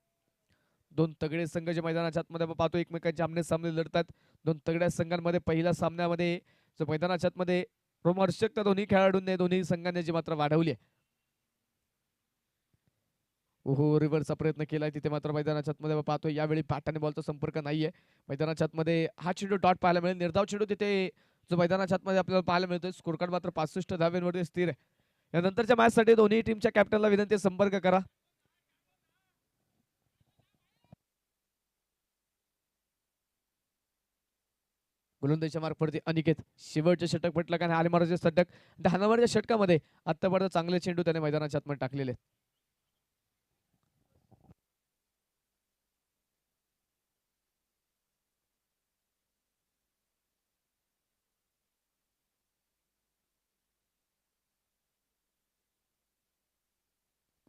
2 तगडे संघ जे मैदानाच्या आतमध्ये आपण पाहतो एकमेकांच्या आमने सामने लढतात. 2 तगड्या संघांमध्ये पहिल्या सामन्यामध्ये जो मैदानाच्या आतमध्ये रोमहर्षक दोन्ही खेळाडूंनी दोन्ही संघांनी जी मात्र वाढवली आहे. ओहो रिव्हर्सचा प्रयत्न केलाय तिथे मात्र मैदानाच्या आतमध्ये पाहतोय यावेळी पाटाने बॉलचा संपर्क नाहीये. मैदानाच्या आतमध्ये हा चेंडू डॉट पाहायला मिळेल. निर्धाव चेंडू तिथे जो मैदानाच्या आतमध्ये आपल्याला पाहायला मिळतोय. स्कोर कार्ड मात्र 65 धाव्यांवरती स्थिर आहे. यानंतरच्या मॅच साठी दोन्ही टीमच्या कॅप्टनला विनंती संपर्क करा. गोलंदाजीच्या मार्फत अनिकेत शेवटचे षटक पटलं का आले महाराजचे षटक 10 नंबरच्या षटकामध्ये आतापर्यंत चांगले चेंडू त्याने मैदानाच्या आतमध्ये टाकलेले.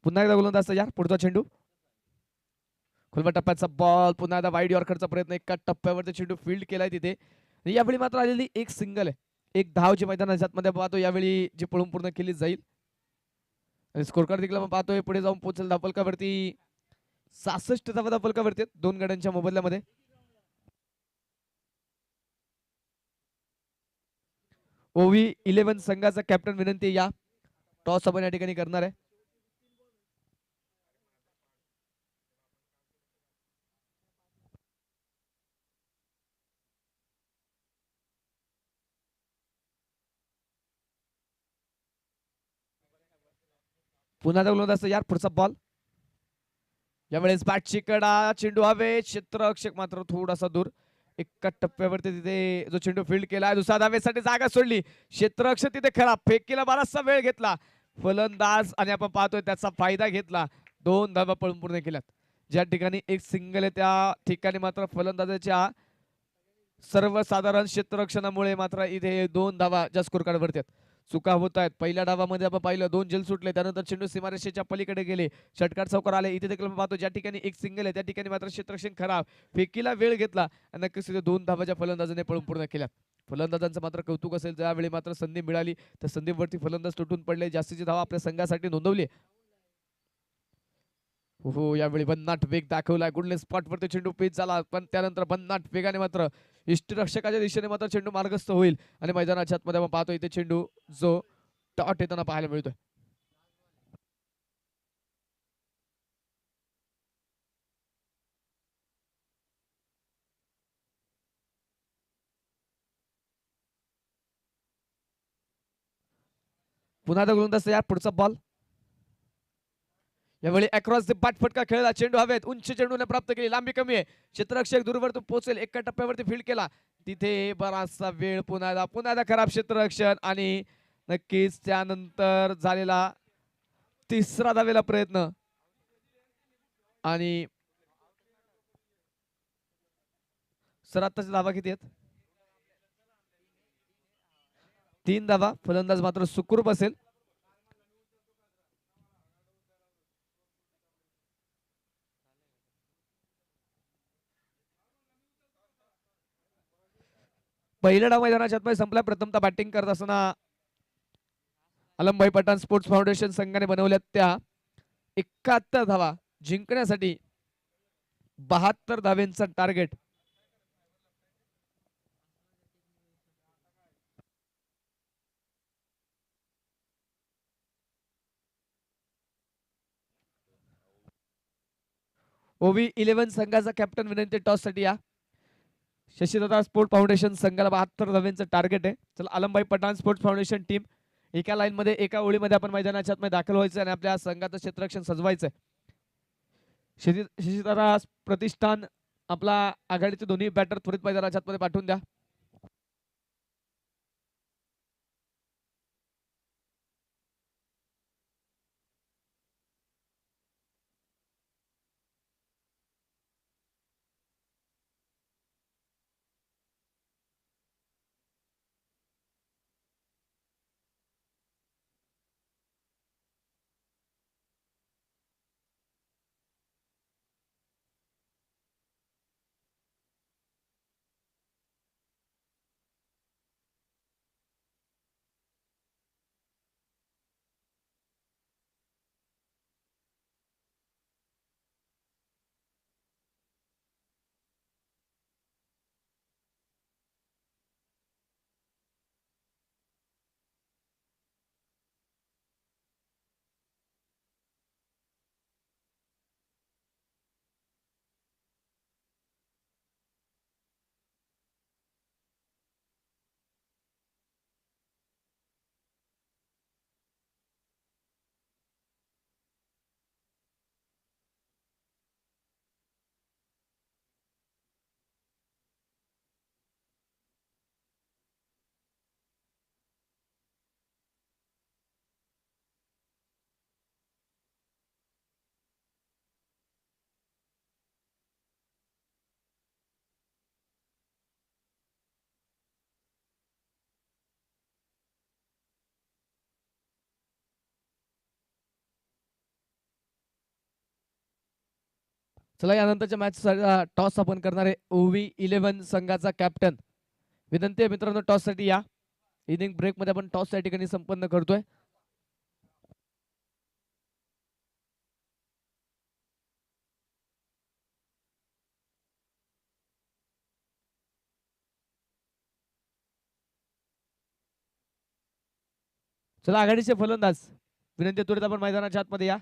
पुन्हा एकदा गोलंदाज तयार. पुढचा चेंडू खुलवा टप्प्याचा बॉल पुन्हा एकदा वाईड यॉर्करचा प्रयत्न एका टप्प्यावरती चेंडू फील्ड केलाय तिथे. यावेळी मात्र आलेली एक सिंगल आहे. एक धाव जी मैदानाच्या आतमध्ये पाहतो यावेळी जी पळून पूर्ण केली जाईल आणि स्कोर कार्ड देखील आपण पाहतोय पुढे जाऊन पोहोचेल धापलकावरती 66 धावा धापलकावरती 2 गड्यांच्या मोबदल्यामध्ये. OV11 संघाचा कॅप्टन विनंती या टॉस आपण या ठिकाणी करणार आहे. पुन्हा गोलंदाज यार पुढचा बॉल. यावेळेस बॅटची कडा, चेंडू हवे, क्षेत्ररक्षक मात्र थोडासा दूर. एका टप्प्यावरती तिथे जो चेंडू फील्ड केला, दुसऱ्या धावेसाठी जागा सोडली. क्षेत्ररक्षक तिथे खराब फेकीला बराचसा वेळ घेतला फलंदाज आणि आपण पाहतोय त्याचा फायदा घेतला. 2 धावा पळून पूर्ण केल्यात. ज्या ठिकाणी एक सिंगल आहे त्या ठिकाणी मात्र फलंदाजाच्या सर्वसाधारण क्षेत्ररक्षणामुळे मात्र इथे 2 धावा ज्या स्कोर कार्ड वरती आहेत. चुका होत आहेत. पहिल्या डावामध्ये आपण पाहिलं 2 झेल सुटले, त्यानंतर चेंडू सीमारेषेच्या पलीकडे गेले, षटकार चौकार आले. इथे देखील पाहतो ज्या ठिकाणी एक सिंगल आहे त्या ठिकाणी मात्र क्षेत्ररक्षण खराब फेकीला वेळ घेतला आणि नक्कीच 2 धावाच्या फलंदाजाने पळून पूर्ण केल्यात. फलंदाजांचं मात्र कौतुक असेल, ज्यावेळी मात्र संधी मिळाली त्या संधीवरती फलंदाज तुटून पडले, जास्तीची धावा आपल्या संघासाठी नोंदवली. हो यावेळी भन्नाट वेग दाखवला. गुडले स्पॉट वरती चेंडू पिच झाला, पण त्यानंतर भन्नाट वेगाने मात्र इष्टरक्षकाच्या दिशेने मात्र चेंडू मार्गस्थ होईल आणि मैदानाच्या आतमध्ये आपण पाहतो इथे चेंडू जो टॉट येताना पाहायला मिळतोय. पुन्हा गोलंदाज या पुढचा बॉल. यावेळी अक्रॉस द बाट फटका खेळला, चेंडू हवेत, उंच चेंडूने प्राप्त केली, लांबी कमी आहे, क्षेत्ररक्षक दूरवर पोहोचेल, एका टप्प्यावरती फील्ड केला, तिथे बराचसा वेळ. पुन्हा खराब क्षेत्ररक्षण आणि नक्कीच त्यानंतर झालेला तिसरा धावेला प्रयत्न आणि सर आत्ताच्या धावा किती आहेत? 3 धावा. फलंदाज मात्र सुखरूप असेल. पहिल्या डाव मैदानाच्या आतमध्ये संपला. प्रथमतः बॅटिंग करत असताना अलमभाई पठाण स्पोर्ट्स फाउंडेशन संघाने बनवल्या त्या 71 धावा जिंकण्यासाठी 72 धावेंचा टार्गेट. OV11 संघाचा कॅप्टन विनंती टॉस साठी या. शशीदादा स्पोर्ट फाउंडेशन संघाला 72 धाव्यांचं टार्गेट आहे. चला अलमभाई पठाण स्पोर्ट्स फाउंडेशन टीम एका लाईन मध्ये एका ओळीमध्ये आपण मैदानाच्या आतमध्ये दाखल व्हायचं आणि आपल्या संघाचं क्षेत्ररक्षण सजवायचंय. शशीदादा प्रतिष्ठान आपला आघाडीचे दोन्ही बॅटर त्वरित मैदानाच्या आतमध्ये पाठवून द्या. चला यानंतरच्या मॅच टॉस आपण करणार आहे. OV11 संघाचा कॅप्टन विनंती आहे मित्रांनो टॉस साठी या. इनिंग ब्रेक मध्ये आपण टॉस या ठिकाणी संपन्न करतोय. चला आघाडीचे फलंदाज विनंती त्वरित आपण मैदानाच्या आतमध्ये या.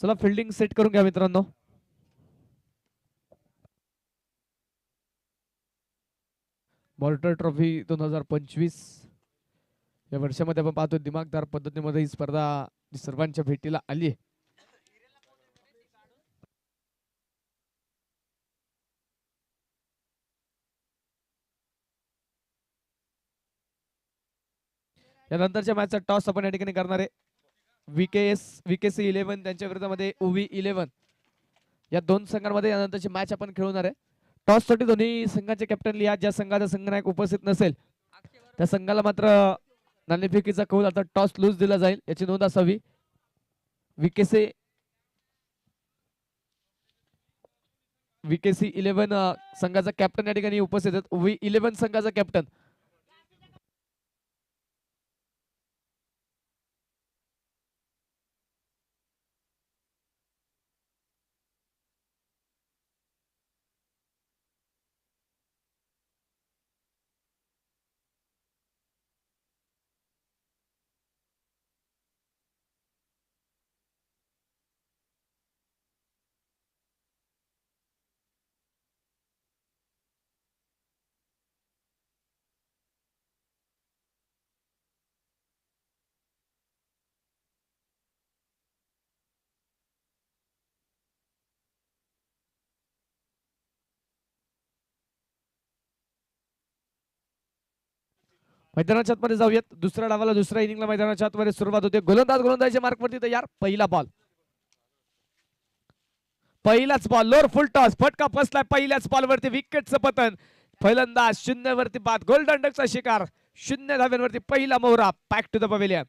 चला फिल्डिंग सेट करून घ्या मित्रांनो. मॉर्टर ट्रॉफी 2025 या वर्षामध्ये आपण पाहतो दिमागदार पद्धतीमध्ये ही स्पर्धा सर्वांच्या भेटीला आली आहे. यानंतरच्या मॅचचा टॉस आपण या ठिकाणी करणार आहे. VKC 11 त्यांच्या विरोधामध्ये OV 11 या दोन संघांमध्ये यानंतरची मॅच आपण खेळवणार आहे. टॉस साठी दोन्ही संघाचे कॅप्टन लिहा. ज्या संघाचा संघनायक उपस्थित नसेल त्या संघाला मात्र नाणेफेकीचा कौल आता टॉस लूज दिला जाईल याची नोंद असावी. VKC 11 संघाचा कॅप्टन या ठिकाणी उपस्थित आहेत. OV 11 संघाचा कॅप्टन मैदानाच्या आतमध्ये जाऊयात. दुसऱ्या डावाला दुसऱ्या इनिंगला मैदानाच्या आतमध्ये सुरुवात होते. गोलंदाजच्या मार्कवरती तयार. पहिला बॉल पहिलाच बॉल लोअर फुल टॉस फटका फसलाय. पहिल्याच बॉलवरती विकेटचं पतन. फलंदाज 0 वरती बाद. गोल्डन डकचा शिकार 0 धाव्यांवरती पहिला मोहरा. Back to the pavilion.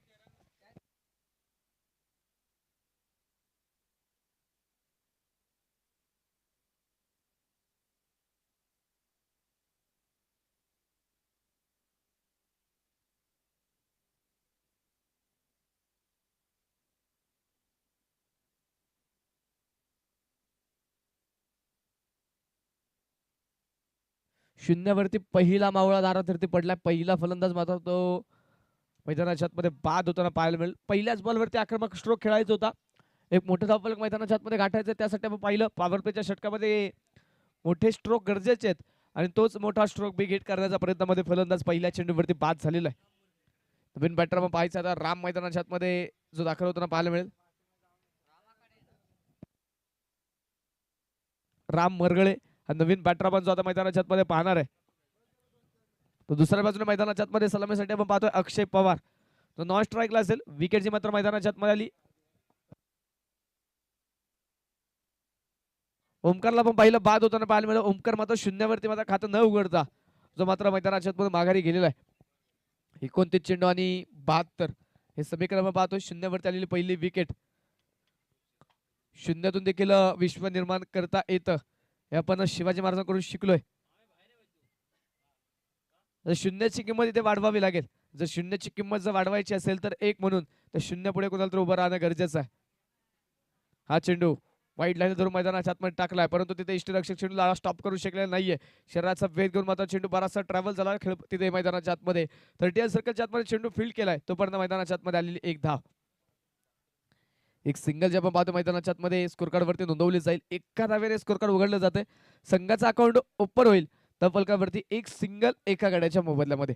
शून्यावरती पहिला मावळा दारावरती पडलाय. पहिला फलंदाज मात्र तो मैदानाच्या आतमध्ये बाद होताना पाहायला मिळेल. पहिल्याच बॉलवरती आक्रमक स्ट्रोक खेळायचा होता. एक मोठं धावफलक मैदानाच्या आतमध्ये गाठायचं त्यासाठी आपण पाहिलं. पॉवर प्लेच्या षटकामध्ये मोठे स्ट्रोक गरजेचे आहेत आणि तोच मोठा स्ट्रोक बिगेट करण्याच्या प्रयत्नामध्ये फलंदाज पहिल्या चेंडूवरती बाद झालेला आहे. नवीन बॅटर आपण पाहायचं आता राम मैदानाच्या आतमध्ये जो दाखल होताना पाहायला मिळेल. राम मरगळे हा नवीन बॅटर आपण जो आता मैदानाच्या आतमध्ये पाहणार आहे. तो दुसऱ्या बाजूने मैदानाच्या आतमध्ये सलामीसाठी आपण पाहतोय अक्षय पवार. तो नॉन स्ट्राईकला असेल. विकेटची मात्र मैदानाच्या आतमध्ये आली. ओमकारला पण पाहिलं बाद होताना पाहायला मिळालं. ओमकार मात्र शून्यावरती मात्र खातं न उघडता जो मात्र मैदानाच्या आतमध्ये माघारी गेलेला आहे. 29 चेंडू आणि 72 हे समीकरण आपण पाहतोय. शून्यावरती आलेली पहिली विकेट. शून्यातून देखील विश्व निर्माण करता येतं हे आपण शिवाजी महाराजांकडून शिकलोय. शून्याची किंमत इथे वाढवावी लागेल. जर शून्याची किंमत जर वाढवायची असेल तर 1 म्हणून तर शून्य पुढे कोणाला तर उभं राहणं गरजेचं आहे. हा चेंडू वाईट लाईन धरून मैदानाच्या आतमध्ये टाकलाय परंतु तिथे इष्टरक्षक चेंडूला स्टॉप करू शकलेला नाहीये. शरीराचा वेग घेऊन मात्र चेंडू बराचसा ट्रॅव्हल झाला खेळ तिथे मैदानाच्या आतमध्ये. 30 सर्कलच्या आतमध्ये चेंडू फील्ड केलाय. तोपर्यंत मैदानाच्या आतमध्ये आलेली एक धाव. एक सिंगल जे आपण पाहतो मैदानाच्या आतमध्ये स्कोर कार्ड वरती नोंदवली जाईल. एका धावेने स्कोर कार्ड उघडलं जाते. संघाचा अकाउंट ओपन होईल. फलकावरती एक सिंगल एका गड्याच्या मोबदल्यामध्ये.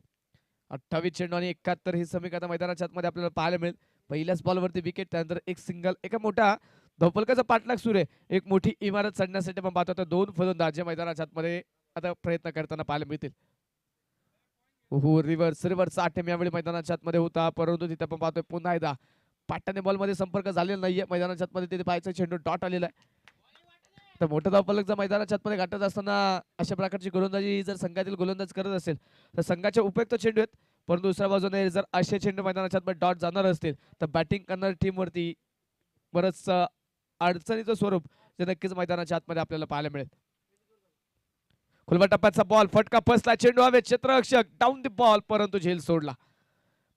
28 चेंडू आणि 71 ही समीकरण आता मैदानाच्या आतमध्ये आपल्याला पाहायला मिळेल. पहिल्याच बॉलवरती विकेट, त्यानंतर एक सिंगल, एका मोठा धपलकाचा पाठलाग सुरू आहे. एक मोठी इमारत चढण्यासाठी आपण पाहतो. दोन फलंदाज जे मैदानाच्या आतमध्ये आता प्रयत्न करताना पाहायला मिळतील. हो, रिव्हर्स अटेम्प्ट यावेळी मैदानाच्या आतमध्ये होता, परंतु तिथे आपण पाहतोय पुन्हा एकदा पाट्याने बॉल मध्ये संपर्क झालेला नाहीये. मैदानाच्या आतमध्ये तिथे पाहायचं चेंडू डॉट आलेला आहे. तर मोठा धावफलक जर मैदानाच्या आतमध्ये गाठत असताना अशा प्रकारची गोलंदाजी जर संघातील गोलंदाज करत असेल तर संघाचे उपयुक्त चेंडू आहेत. परंतु दुसऱ्या बाजूने जर असे चेंडू मैदानाच्या आतमध्ये डॉट जाणार असतील तर बॅटिंग करणाऱ्या टीम वरती बरंच अडचणीचं स्वरूप जे नक्कीच मैदानाच्या आतमध्ये आपल्याला पाहायला मिळेल. खुलवा टप्प्याचा बॉल, फटका फसला, चेंडू हवे, क्षेत्ररक्षक डाऊन द बॉल, परंतु झेल सोडला.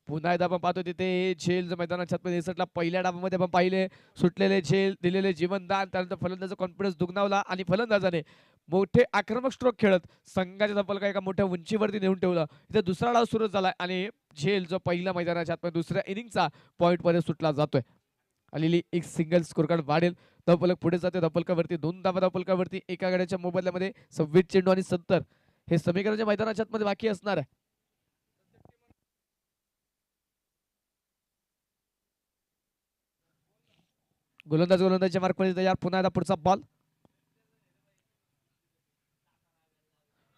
पुन्हा एकदा आपण पाहतो तिथे झेल जो मैदानाच्या आतमध्ये इसटला. पहिल्या डावामध्ये आपण पाहिले सुटलेले झेल, दिलेले जीवनदान, त्यानंतर फलंदाजाचा कॉन्फिडन्स दुगणावला आणि फलंदाजाने मोठे आक्रमक स्ट्रोक खेळत संघाच्या फलका एका मोठ्या उंचीवरती नेऊन ठेवला. इथे दुसरा डाव सुरू झाला आणि झेल जो पहिल्या मैदानाच्या आतमध्ये दुसऱ्या इनिंगचा पॉईंट मध्ये सुटला जातोय. आलेली एक सिंगल स्कोर कार्ड वाढेल. धावफलक पुढे जाते. धावफलकावरती 2 धावा, धावफलकावरती एका गड्याच्या मोबदल्यामध्ये 26 चेंडू आणि 70 हे समीकरण मैदानाच्या आतमध्ये बाकी असणार आहे. गोलंदाजच्या मार्कमध्ये तयार. पुन्हा एकदा पुढचा बॉल.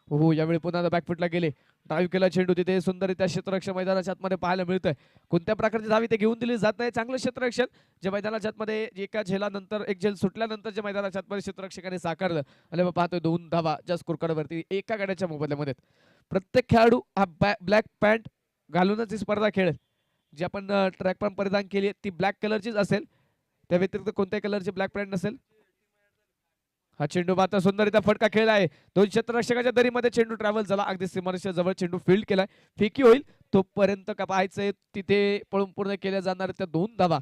हो, यावेळी पुन्हा बॅकफुटला गेले. ड्राईव्ह केला चेंडू, तिथे सुंदररित्या क्षेत्ररक्षण मैदानाच्या आतमध्ये पाहायला मिळतंय. कोणत्या प्रकारची धाव इथे घेऊन दिली जात नाही. चांगलं क्षेत्ररक्षण जे मैदानाच्या आतमध्ये एका झेलानंतर एक झेल सुटल्यानंतर जे मैदानाच्या आतमध्ये क्षेत्ररक्षकाने साकारलं आणि मग पाहतोय 2 धावा ज्या स्कोर कार्डवरती एका गड्याच्या मोबदल्यामध्ये. प्रत्येक खेळाडू हा ब्लॅक पॅन्ट घालूनच ही स्पर्धा खेळेल. जी आपण ट्रॅक पॅन्ट परिधान केली ती ब्लॅक कलरचीच असेल. त्या व्यतिरिक्त कोणत्याही कलरची ब्लॅक पॅन्ट नसेल. हा चेंडू मात्र सुंदररित्या फटका खेळला आहे. 2 क्षेत्ररक्षकाच्या दरीमध्ये चेंडू ट्रॅव्हल झाला. अगदी सीमारेषेच्या जवळ चेंडू फील्ड केलाय. फेकी होईल तोपर्यंत का पाहायचंय तिथे पळून पूर्ण केल्या जाणार त्या 2 धावा.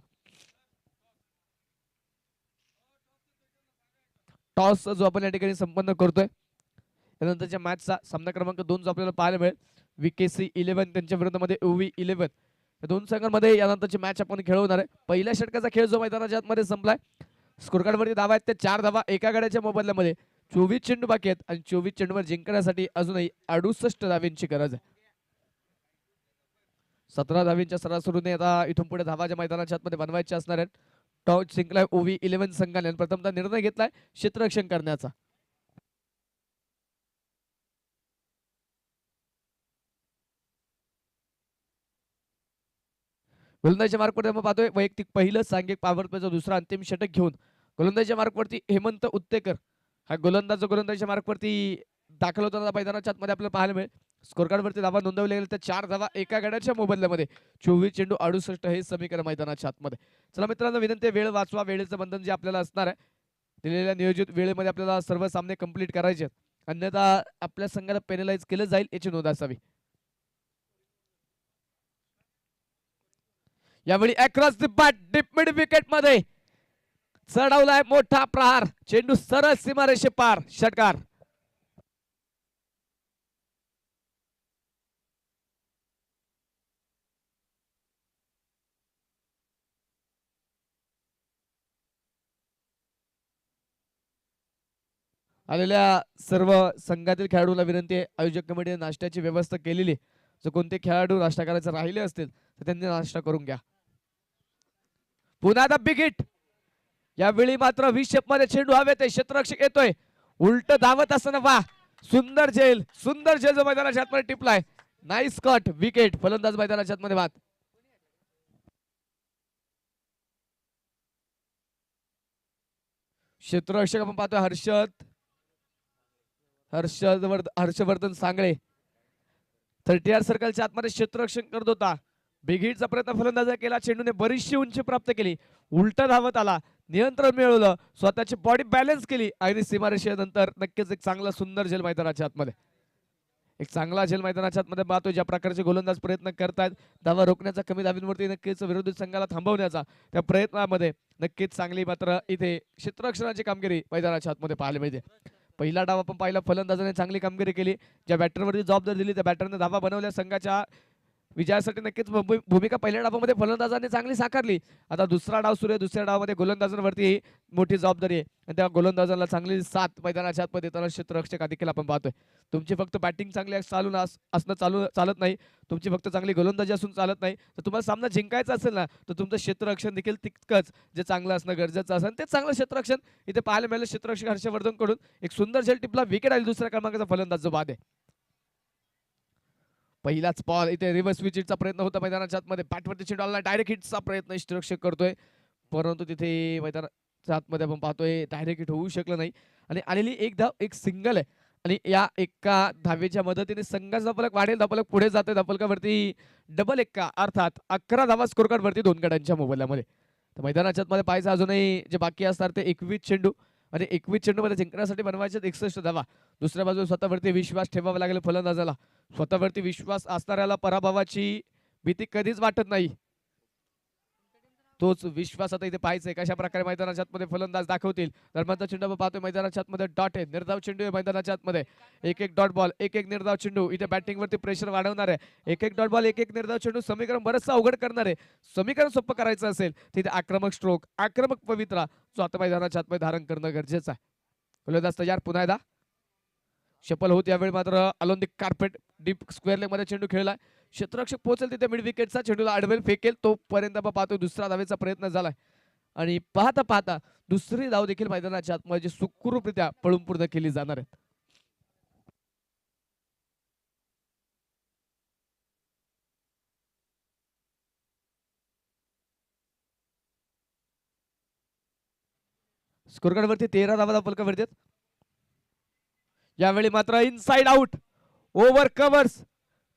टॉस जो आपण या ठिकाणी संपन्न करतोय त्यानंतरच्या मॅचचा सामना क्रमांक 2 जो आपल्याला पाहायला मिळेल. VKC 11 त्यांच्या विरोधामध्ये OV 11 या दोन संघांमध्ये यानंतरची मॅच आपण खेळवणार आहे. पहिल्या षटकाचा खेळ जो मैदानाच्या आतमध्ये संपलाय. स्कोर कार्ड वरती धावा आहेत ते 4 धावा एका गड्याच्या मोबदल्यामध्ये. 24 चेंडू बाकी आहेत आणि 24 चेंडूवर जिंकण्यासाठी अजूनही 68 धाव्यांची गरज आहे. 17 धाव्यांच्या सरासरीने आता इथून पुढे धावा ज्या मैदानाच्या आतमध्ये बनवायच्या असणार आहेत. टॉस जिंकलाय OV 11 संघाने. प्रथमतः निर्णय घेतलाय क्षेत्ररक्षण करण्याचा. गोलंदाजीच्या मार्कवरती आपण पाहतोय वैयक्तिक पहिलं सांघिक पॉवर प्लेचा दुसरा अंतिम षटक घेऊन गोलंदाजीच्या मार्कवरती हेमंत उत्तेकर हा गोलंदाजीच्या मार्कवरती दाखल होताना मैदानाच्या आतमध्ये आपल्याला पाहायला मिळेल. स्कोर कार्ड वरती धावा नोंदवल्या गेल्या तर 4 धावा एका गड्याच्या मोबदल्यामध्ये. 24 चेंडू 68 हे समीकरण मैदानाच्या आतमध्ये. चला मित्रांनो, विनंती वेळ वाचवा. वेळेचं बंधन जे आपल्याला असणार आहे दिलेल्या नियोजित वेळेमध्ये आपल्याला सर्व सामने कंप्लीट करायचे, अन्यथा आपल्या संघाला पेनलाइज केलं जाईल याची नोंद असावी. यावेळी across the bat deep mid wicket मध्ये चढवलाय मोठा प्रहार. चेंडू सरळ सीमारेषे पार. षटकार. आलेल्या सर्व संघातील खेळाडूंना विनंती आहे, आयोजक कमिटीने नाश्त्याची व्यवस्था केलेली. जर कोणते खेळाडू नाश्ता करायचे राहिले असतील तर त्यांनी नाश्ता करून घ्या. पुन्हा आता बिग हिट. यावेळी मात्र विशेप मध्ये चेंडू हवे ते क्षेत्ररक्षक येतोय उलट धावत असताना. वा, सुंदर झेल जो मैदानाच्या आतमध्ये टिपलाय. Nice cut. विकेट. फलंदाज मैदानाच्या आतमध्ये बाद. क्षेत्ररक्षक आपण पाहतोय हर्षवर्धन सांगळे 30 सर्कलच्या आतमध्ये क्षेत्ररक्षण करत होता. बिग हिटचा प्रयत्न फलंदाजा केला. चेंडूने बरीचशी उंची प्राप्त केली. उलट धावत आला. नियंत्रण मिळवलं. स्वतःची बॉडी बॅलन्स केली आणि सीमारेषेनंतर नक्कीच एक चांगला सुंदर झेल मैदानाच्या आतमध्ये. एक चांगला झेल मैदानाच्या आतमध्ये पाहतोय. ज्या प्रकारचे गोलंदाज प्रयत्न करतायत धावा रोखण्याचा, कमी धावींवरती नक्कीच विरोधी संघाला थांबवण्याचा, त्या प्रयत्नामध्ये नक्कीच चांगली मात्र इथे क्षेत्ररक्षणाची कामगिरी मैदानाच्या आतमध्ये पाहायला मिळते. पहिला डाव आपण पाहिला, फलंदाजाने चांगली कामगिरी केली. ज्या बॅटरवरती जबाबदारी दिली त्या बॅटरने धावा बनवल्या. संघाच्या विजयासाठी नक्कीच भूमिका पहिल्या डावामध्ये फलंदाजांनी चांगली साकारली. आता दुसरा डाव सुरू आहे. दुसऱ्या डावामध्ये गोलंदाजांवरती मोठी जबाबदारी आहे आणि त्या गोलंदाजांना चांगली साथ मैदानाच्या आतमध्ये देताना क्षेत्ररक्षक देखील आपण पाहतोय. तुमची फक्त बॅटिंग चांगली असणं चालत नाही. तुमची फक्त चांगली गोलंदाजी असून चालत नाही. तर तुम्हाला सामना जिंकायचा असेल ना, तर तुमचं क्षेत्ररक्षण देखील तितकंच जे चांगलं असणं गरजेचं असेल. ते चांगलं क्षेत्ररक्षण इथे पाहायला मिळालं. क्षेत्ररक्षक हर्षवर्धन कडून एक सुंदर झेल टिपला. विकेट आली दुसऱ्या क्रमांकाचा फलंदाज जो बाद आहे. पहिलाच बॉल इथे रिव्हर्स विकेटचा प्रयत्न होता मैदानाच्या आतमध्ये. बॅटवरती चेंडू आला. डायरेक्ट हिटचा प्रयत्न क्षेत्ररक्षक करतोय, परंतु तिथे मैदानाच्या आतमध्ये आपण पाहतोय डायरेक्ट हिट होऊ शकलं नाही आणि आलेली एक धाव एक सिंगल आहे आणि या एका धावेच्या मदतीने संघाचा धावफलक वाढेल. धावफलक पुढे जाते. धावफलकावरती डबल एक्का अर्थात 11 धावा स्कोर कार्ड वरती 2 गड्यांच्या मोबदल्यामध्ये. तर मैदानाच्या आतमध्ये पाहायचं अजूनही जे बाकी असणार ते 21 चेंडू आणि 21 चेंडूमध्ये जिंकण्यासाठी बनवायचे 61 धावा. दुसऱ्या बाजूला स्वतःवरती विश्वास ठेवावा लागेल फलंदाजाला. स्वतःवरती विश्वास असणाऱ्याला पराभवाची भीती कधीच वाटत नाही. तोच विश्वास आता इथे पाहायचा कशा प्रकारे मैदानाच्या आतमध्ये फलंदाज दाखवतील. दरम्यानचा चेंडू पाहतोय मैदानाच्या आतमध्ये डॉट आहे. निर्धाव चेंडू आहे मैदानाच्या आतमध्ये. एक एक डॉट बॉल एक एक निर्धाव चेंडू. इथे बॅटिंग वरती प्रेशर वाढवणार आहे. एक एक डॉट बॉल एक एक निर्धाव चेंडू समीकरण बरंचसं अवघड करणार आहे. समीकरण सोपं करायचं असेल तिथे आक्रमक स्ट्रोक आक्रमक पवित्रा जो आता मैदानाच्या आतमध्ये धारण करणं गरजेचं आहे. फलंदाज तयार पुन्हा एकदा शफल होत. यावेळी मात्र alone the carpet deep square leg मध्ये चेंडू खेळलाय. क्षेत्ररक्षक पोहोचेल तिथे मिड विकेटचा चेंडूला आडवेल फेकेल तोपर्यंत पाहतोय दुसरा धावेचा प्रयत्न झालाय आणि पाहता पाहता दुसरी धाव देखील मैदानाच्या आतमध्ये सुखरूपरित्या पळून पूर्ण केली जाणार आहे. स्कोर कार्ड वरती 13 धावा धावफलकावरती आहेत. यावेळी मात्र इनसाइड आउट ओव्हर कव्हर्स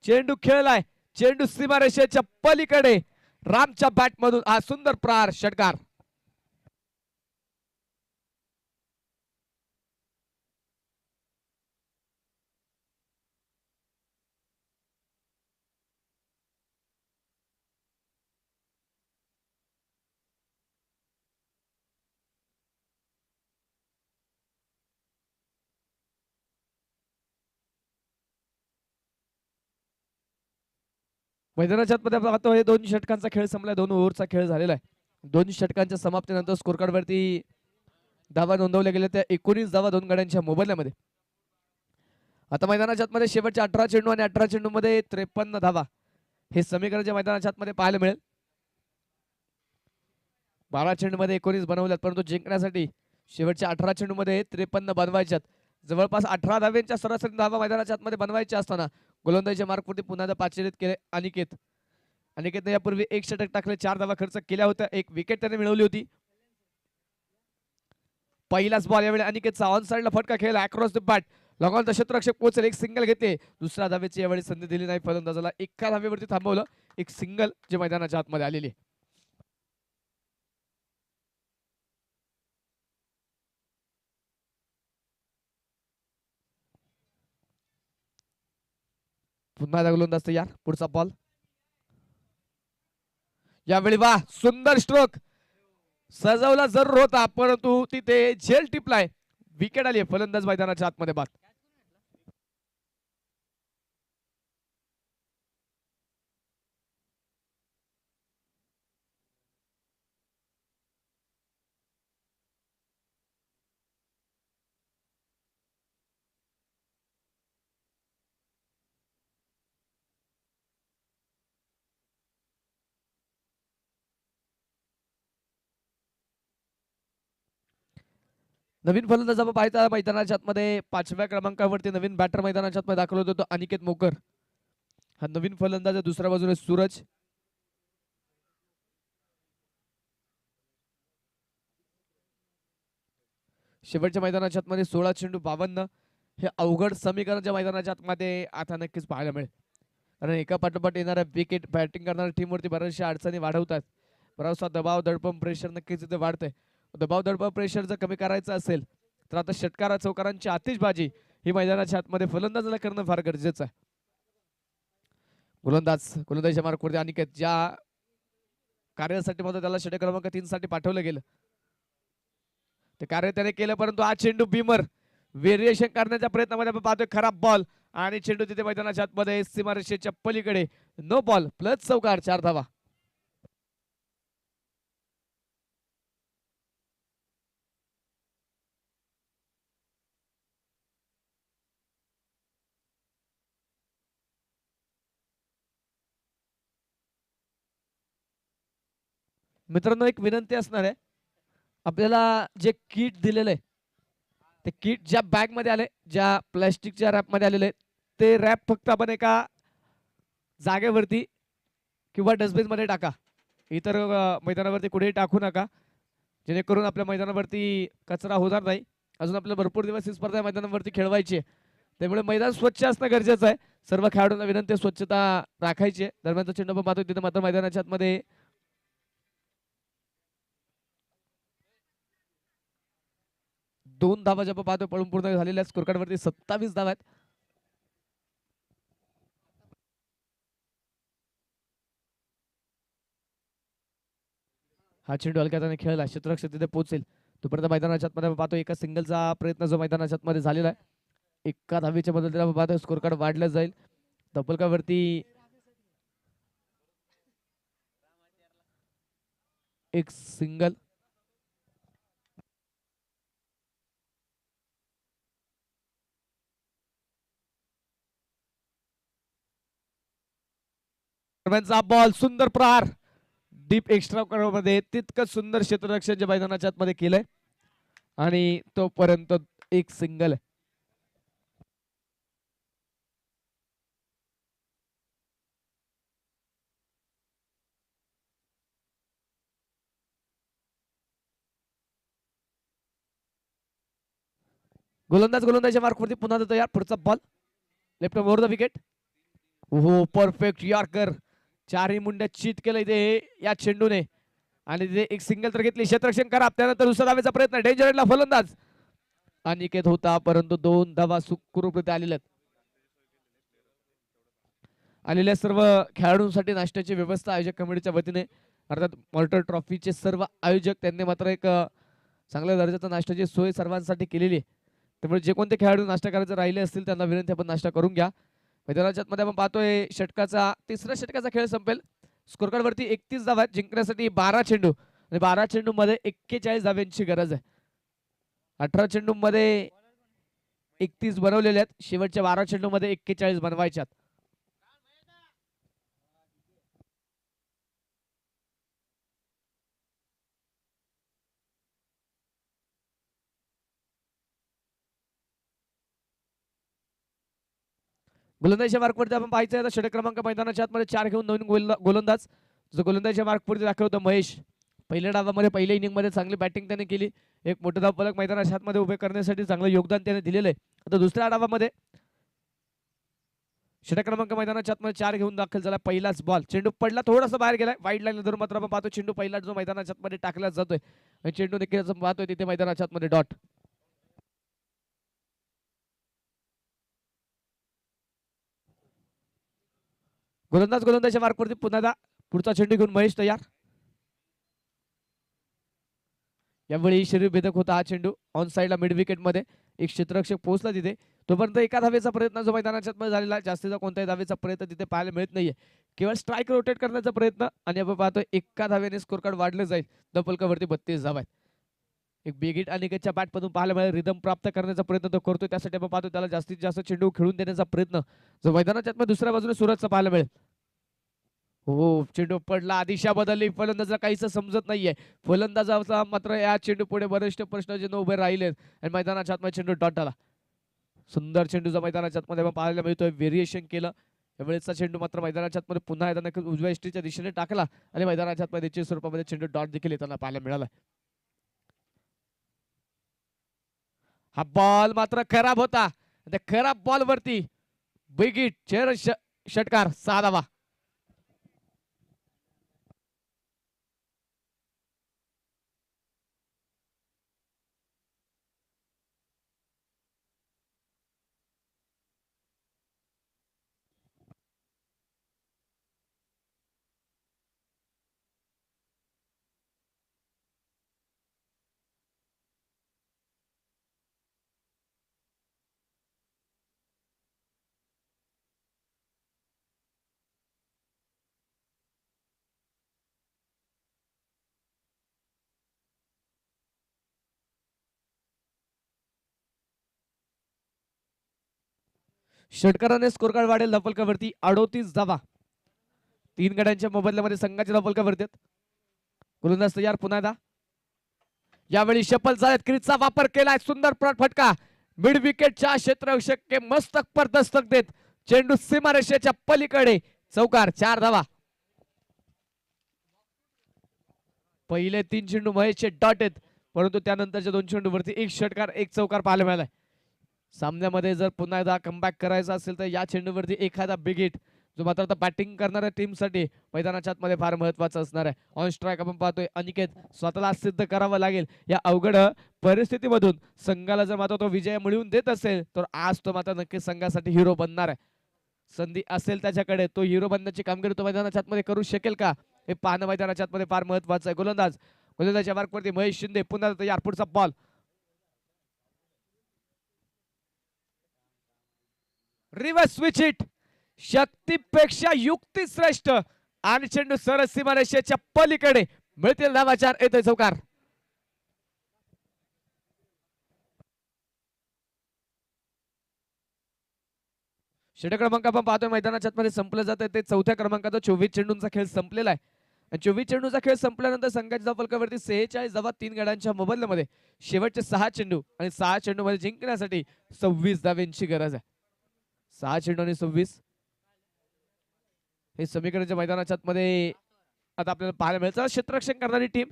चेंडू खेळलाय. चेंडू सीमारेषेच्या पलीकडे रामच्या बॅट मधून हा सुंदर प्रहार षटकार. मैदानाच्या आतमध्ये पाहतो हे 2 षटकांचा खेळ संपलाय. 2 ओव्हरचा खेळ झालेला आहे. 2 षटकांच्या समाप्तीनंतर स्कोर कार्ड वरती धावा नोंदवल्या गेल्या त्या 19 धावा 2 गड्यांच्या मोबदल्यामध्ये. आता मैदानाच्या आतमध्ये शेवटचे 18 चेंडू आणि 18 चेंडू मध्ये 53 धावा हे समीकरण जे मैदानाच्या आतमध्ये पाहायला मिळेल. 12 चेंडू मध्ये 19 बनवल्यात, परंतु जिंकण्यासाठी शेवटच्या 18 चेंडू मध्ये 53 बनवायच्यात. जवळपास 18 धाव्यांच्या सरासरी धावा मैदानाच्या आतमध्ये बनवायच्या असताना गोलंदाजीच्या मार्कवरती पुन्हा पाचशेरीत केले अनिकेतने यापूर्वी 1 षटक टाकले, 4 धावा खर्च केल्या होत्या, 1 विकेट त्याने मिळवली होती. पहिलाच बॉल यावेळी अनिकेतचा ऑन साइडला फटका खेळला अक्रॉस द बॅट. लॉंग क्षेत्ररक्षक पोहोचेल. 1 सिंगल घेते. दुसऱ्या धावेची यावेळी संधी दिली नाही फलंदाजाला. एका धावेवरती थांबवलं. 1 सिंगल जे मैदानाच्या आतमध्ये आलेली आहे. पुन्हा गोलंदाज तयार. पुढचा बॉल यावेळी वा सुंदर स्ट्रोक सजवला जरूर होता, परंतु तिथे झेल टिपलाय. विकेट आली. फलंदाज मैदानाच्या आतमध्ये बाद. नवीन फलंदाज आपण पाहायचा मैदानाच्या आतमध्ये 5व्या क्रमांकावरती नवीन बॅटर मैदानाच्या आतमध्ये दाखल होतो तो अनिकेत मोकर. हा नवीन फलंदाज. दुसऱ्या बाजूने सूरज. शेवटच्या मैदानाच्या आतमध्ये 16 चेंडू 52 हे अवघड समीकरणच्या मैदानाच्या आतमध्ये आता नक्कीच पाहायला मिळेल. कारण एका पाठोपाठ येणाऱ्या विकेट बॅटिंग करणाऱ्या टीमवरती बऱ्याचशा अडचणी वाढवतात. बराचसा दबाव दडपण प्रेशर नक्कीच इथे वाढतंय. दबाव दडपण प्रेशर जर कमी करायचं असेल तर आता षटकारा चौकारांची आतिषबाजी ही मैदानाच्या आतमध्ये फलंदाजाला करणं फार गरजेचं आहे. गोलंदाजीच्या मार्कवरती अनिकेत ज्या कार्यासाठी मध्ये त्याला षटक क्रमांक 3 साठी पाठवलं गेलं ते कार्य त्याने केलं, परंतु हा चेंडू बीमर व्हेरिएशन करण्याच्या प्रयत्नामध्ये आपण पाहतोय. खराब बॉल आणि चेंडू तिथे मैदानाच्या आतमध्ये सीमारेषेच्या पलीकडे. नो बॉल प्लस चौकार, 4 धावा. मित्रांनो एक विनंती असणार आहे, आपल्याला जे किट दिलेलं आहे ते किट ज्या बॅग मध्ये आले, ज्या प्लॅस्टिकच्या रॅप मध्ये आलेले ते रॅप फक्त आपण एका जागेवरती किंवा डस्टबिन मध्ये टाका. इतर मैदानावरती कुठेही टाकू नका, जेणेकरून आपल्या मैदानावरती कचरा होणार नाही. अजून आपल्याला भरपूर दिवस ही स्पर्धा मैदानावरती खेळवायची आहे, त्यामुळे मैदान स्वच्छ असणं गरजेचं आहे. सर्व खेळाडूंना विनंती स्वच्छता राखायची आहे. दरम्यानचा चेंडू आपण पाहतो तिथे मात्र मैदानाच्या आतमध्ये 2 धावा ज्या पाहतो पळून पूर्ण झालेल्या. स्कोर कार्ड वरती 27 धावा आहेत. हा चेंडू हलक्याने खेळला, क्षेत्ररक्षक तिथे पोहोचेल तोपर्यंत मैदानाच्या आतमध्ये पाहतो एका सिंगलचा प्रयत्न जो मैदानाच्या आतमध्ये झालेला आहे. एका धावेच्या बदल पाहतो स्कोर कार्ड वाढलं जाईल. धपलकावरती एक सिंगल. बॉल सुंदर प्रहार डीप एक्स्ट्रा मध्ये, तितकं सुंदर क्षेत्ररक्षण जे मैदानाच्या आतमध्ये केलंय आणि तोपर्यंत एक सिंगल. गोलंदाजच्या मार्कवरती पुन्हा तयार. पुढचा ball left over the wicket. हो परफेक्ट यॉर्कर, चारही मुंड्या चित केलं इथे या चेंडूने आणि तिथे एक सिंगल तर घेतली. क्षेत्ररक्षण करा, त्यानंतर दुसरा धावेचा प्रयत्न. डेंजरला फलंदाज अनिकेत होता, परंतु 2 धावा सुखरूपरित्या आलेल्या. आलेल्या सर्व खेळाडूंसाठी नाश्त्याची व्यवस्था आयोजक कमिटीच्या वतीने, अर्थात मॉर्टर ट्रॉफीचे सर्व आयोजक त्यांनी मात्र एक चांगल्या दर्जाचा नाश्त्याची सोय सर्वांसाठी केलेली आहे. त्यामुळे जे कोणते खेळाडू नाश्ता करायचे राहिले असतील त्यांना विनंती आपण नाश्ता करून घ्या. मैदानाच्या मध्ये आपण पाहतोय षटकाचा तिसऱ्या षटकाचा खेळ संपेल. स्कोर कार्ड वरती 31 धावा जिंकण्यासाठी 12 चेंडू आणि 12 चेंडू मध्ये 41 धाव्यांची गरज आहे. 18 चेंडू मध्ये 31 बनवलेले आहेत, शेवटच्या 12 चेंडू मध्ये 41 बनवायच्यात. गोलंदाजीच्या मार्कवरती आपण पाहायचं आहे षटक क्रमांक मैदानाच्या आतमध्ये 4 घेऊन नवीन गोलंदाज जो गोलंदाजीच्या मार्कवरती दाखवतो महेश. पहिल्या डावामध्ये पहिल्या इनिंग मध्ये चांगली बॅटिंग त्याने केली, एक मोठं धाव फलक मैदानाच्या आतमध्ये उभे करण्यासाठी चांगलं योगदान त्याने दिलेलं आहे. आता दुसऱ्या डावामध्ये षटक क्रमांक मैदानाच्या आतमध्ये 4 घेऊन दाखल झाला. पहिलाच बॉल, चेंडू पडला, थोडासा बाहेर गेलाय वाईड लाईन धरून, मात्र आपण पाहतो चेंडू पहिला जो मैदानाच्या आतमध्ये टाकला जातोय आणि चेंडू देखील पाहतोय तिथे मैदानाच्या आतमध्ये डॉट. गोलंदाजीच्या मार्कवरती पुन्हा पुढचा चेंडू घेऊन महेश तयार. यावेळी शरीर भेदक होता हा चेंडू ऑन साइडला मिड विकेट मध्ये. एक क्षेत्ररक्षक पोहोचला तिथे, तोपर्यंत एका धावेचा प्रयत्न जो मैदानाच्या झालेला, जास्तीचा कोणत्याही धावेचा प्रयत्न तिथे पाहायला मिळत नाहीये. केवळ स्ट्राईक रोटेट करण्याचा प्रयत्न आणि आपण पाहतोय एका धावेने स्कोर कार्ड वाढलं जाईल. दपलकावरती 32 धावा आहेत. एक बिगिट अनिकेतच्या बॅट मधून पाहायला मिळेल. रिदम प्राप्त करण्याचा प्रयत्न तो करतोय, त्यासाठी आपण पाहतो त्याला जास्तीत जास्त चेंडू खेळून देण्याचा प्रयत्न जो मैदानाच्या दुसऱ्या बाजूने सुरतचा पाहायला मिळेल. हो चेंडू पडला, दिशा बदलली, फलंदाजाला काहीच समजत नाहीये. फलंदाजाचा मात्र या चेंडू पुढे बरेचसे प्रश्न जे उभे राहिले आणि मैदानाच्या आतमध्ये चेंडू डॉट आला. सुंदर चेंडूचा मैदानाच्या आतमध्ये पाहायला मिळतोय, व्हेरिएशन केलं. यावेळेचा चेंडू मात्र मैदानाच्या आतमध्ये पुन्हा येताना उजव्या इष्टीच्या दिशेने टाकला आणि मैदानाच्या आतमध्ये स्वरूपामध्ये चेंडू डॉट देखील येताना पाहायला मिळाला. हा बॉल मात्र खराब होता, त्या खराब बॉल वरती बिगिट चेर षटकार 6 धावा. षटकाराने स्कोर कार्ड वाढेल धावफलकावरती 38 धावा. 3 गड्यांच्या मोबदल्यामध्ये संघाच्या धावफलकावरती आहेत. गोलंदाज तयार पुन्हा एकदा. यावेळी शपल झाल्यात क्रीजचा वापर केलाय. सुंदर फटका मिड विकेटच्या क्षेत्ररक्षक मस्तक पर दस्तक देत चेंडू सीमारेषेच्या पलीकडे चौकार. 4 धावा. पहिले 3 चेंडू महेशचे डॉट आहेत, परंतु त्यानंतरच्या 2 चेंडूवरती एक षटकार एक चौकार पाहायला मिळालाय. सामन्यामध्ये जर पुन्हा एकदा कमबॅक करायचा असेल तर या चेंडूवरती एखादा बिग हिट जो मात्र आता बॅटिंग करणाऱ्या टीमसाठी मैदानाच्या आतमध्ये फार महत्वाचा असणार आहे. ऑन स्ट्राईक आपण पाहतोय अनिकेत स्वतःला सिद्ध करावं लागेल या अवघड परिस्थितीमधून. संघाला जर मात्र तो विजय मिळवून देत असेल तर आज तो मात्र नक्कीच संघासाठी हिरो बनणार आहे. संधी असेल त्याच्याकडे तो हिरो बनण्याची कामगिरी तो मैदानाच्या आतमध्ये करू शकेल का हे पाहणं मैदानाच्या आतमध्ये फार महत्वाचं आहे. गोलंदाजच्या मार्कवरती महेश शिंदे पुन्हा तयार. पुढचा बॉल रिव्हर्स स्विच हिट. शक्तीपेक्षा युक्ती श्रेष्ठ आणि चेंडू सरळ सीमारेषेच्या पलीकडे मिळतील धावा. 4 येतोय चौकार. षटक क्रमांक आपण पाहतोय मैदानाच्या आतमध्ये संपलं जात आहे ते 4थ्या क्रमांकाचा 24 चेंडूंचा खेळ संपलेला आहे. 24 चेंडूचा खेळ संपल्यानंतर संघाच्या धावफलकावरती 46 धावा 3 गड्यांच्या मोबदल्यामध्ये शेवटचे 6 चेंडू आणि 6 चेंडू मध्ये जिंकण्यासाठी 26 धावांची गरज आहे. 6 चेंडू आणि 26 हे समीकरणच्या मैदानाच्या आतमध्ये आता आपल्याला पाहायला मिळतं. क्षेत्ररक्षण करणारी टीम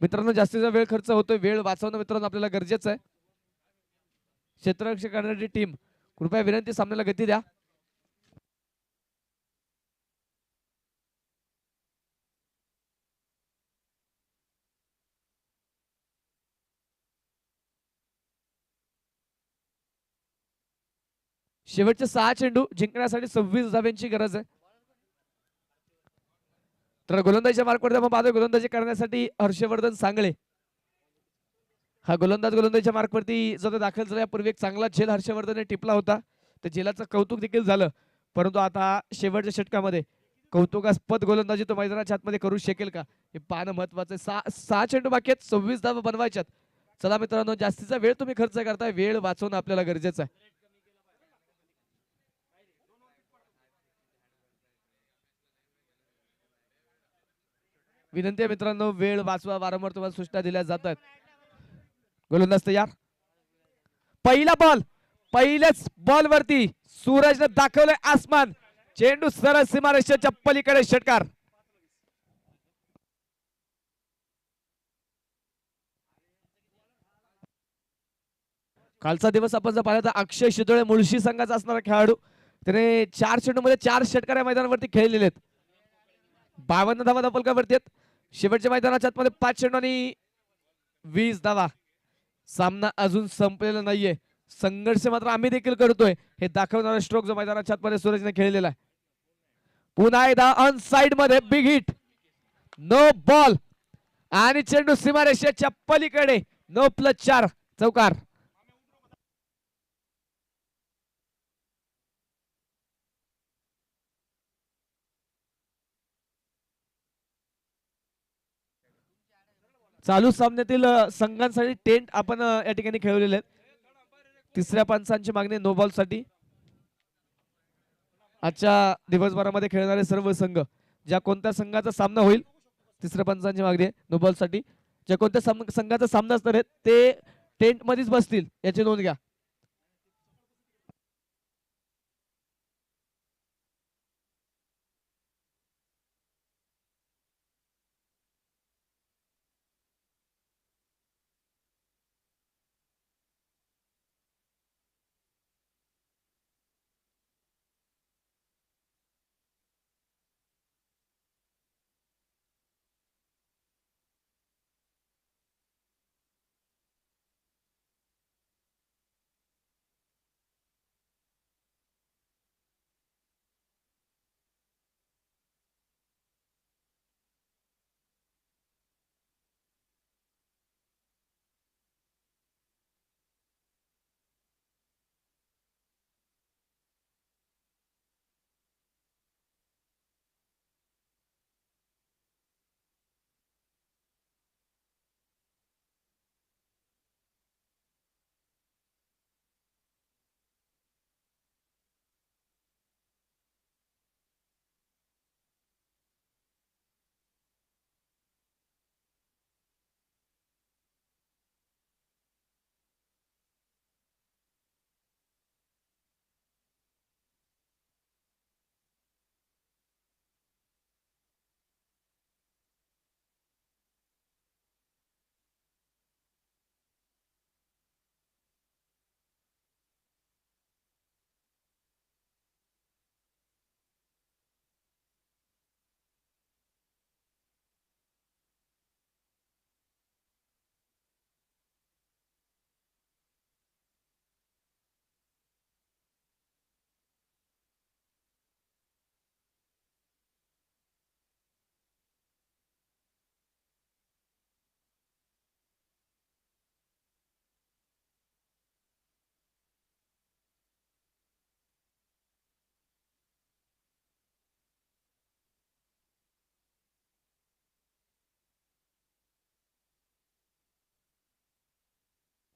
मित्रांनो जास्तीचा वेळ खर्च होतोय. वेळ वाचवणं मित्रांनो आपल्याला गरजेचं आहे. क्षेत्ररक्षण करणारी टीम कृपया विनंती सामन्याला गती द्या. शेवटचे 6 चेंडू जिंकण्यासाठी 26 धावांची गरज आहे. तर गोलंदाजीच्या मार्कवरती आपण पाहतोय गोलंदाजी करण्यासाठी हर्षवर्धन सांगळे हा गोलंदाजीच्या मार्कवरती जो दाखल झाला. यापूर्वी एक चांगला झेल हर्षवर्धनने टिपला होता. तर झेलाचं कौतुक देखील झालं, परंतु आता शेवटच्या षटकामध्ये कौतुकास्पद गोलंदाजी तो मैदानाच्या आतमध्ये करू शकेल का हे पाहणं महत्वाचं आहे. 6 चेंडू बाकी आहेत, 26 धावा बनवायच्यात. चला मित्रांनो जास्तीचा वेळ तुम्ही खर्च करताय, वेळ वाचवणं आपल्याला गरजेचं आहे. विनंती आहे मित्रांनो वेळ वाचवा. वारंवार तुम्हाला सूचना दिल्या जातात. गोलंदाज तयार. पहिला बॉल पहिल्याच बॉल वरती सूरजने दाखवलंय आसमान. चेंडू सरळ सीमारेषेच्या पलीकडे षटकार. कालचा दिवस आपण जर पाहिला तर अक्षय शितोळे मुळशी संघाचा असणारा खेळाडू त्याने 4 चेंडूमध्ये 4 षटकार या मैदानावरती खेळलेले आहेत. 52 धावा धावफलकावरती आहेत. शेवटच्या मैदानाच्या आतमध्ये 5 चेंडू आणि 20 धावा. सामना अजून संपलेला नाहीये. संघर्ष मात्र आम्ही देखील करतोय हे दाखवणारा स्ट्रोक जो मैदानाच्या आतमध्ये सूरजने खेळलेला आहे. पुन्हा एकदा ऑन साइड मध्ये बिग हिट. नो बॉल आणि चेंडू सीमारेषेच्या पलीकडे. नो प्लस 4 चौकार. चालू सामन्यातील संघांसाठी टेंट आपण या ठिकाणी खेळलेले आहेत. तिसऱ्या पंचांची मागणी नो बॉल साठी. आजच्या दिवसभरामध्ये खेळणारे सर्व संघ ज्या कोणत्या संघाचा सामना होईल तिसऱ्या पंचांची मागणी नो बॉल साठी. ज्या कोणत्या संघाचा सामना असणार आहे ते टेंट मध्येच बसतील याची नोंद घ्या.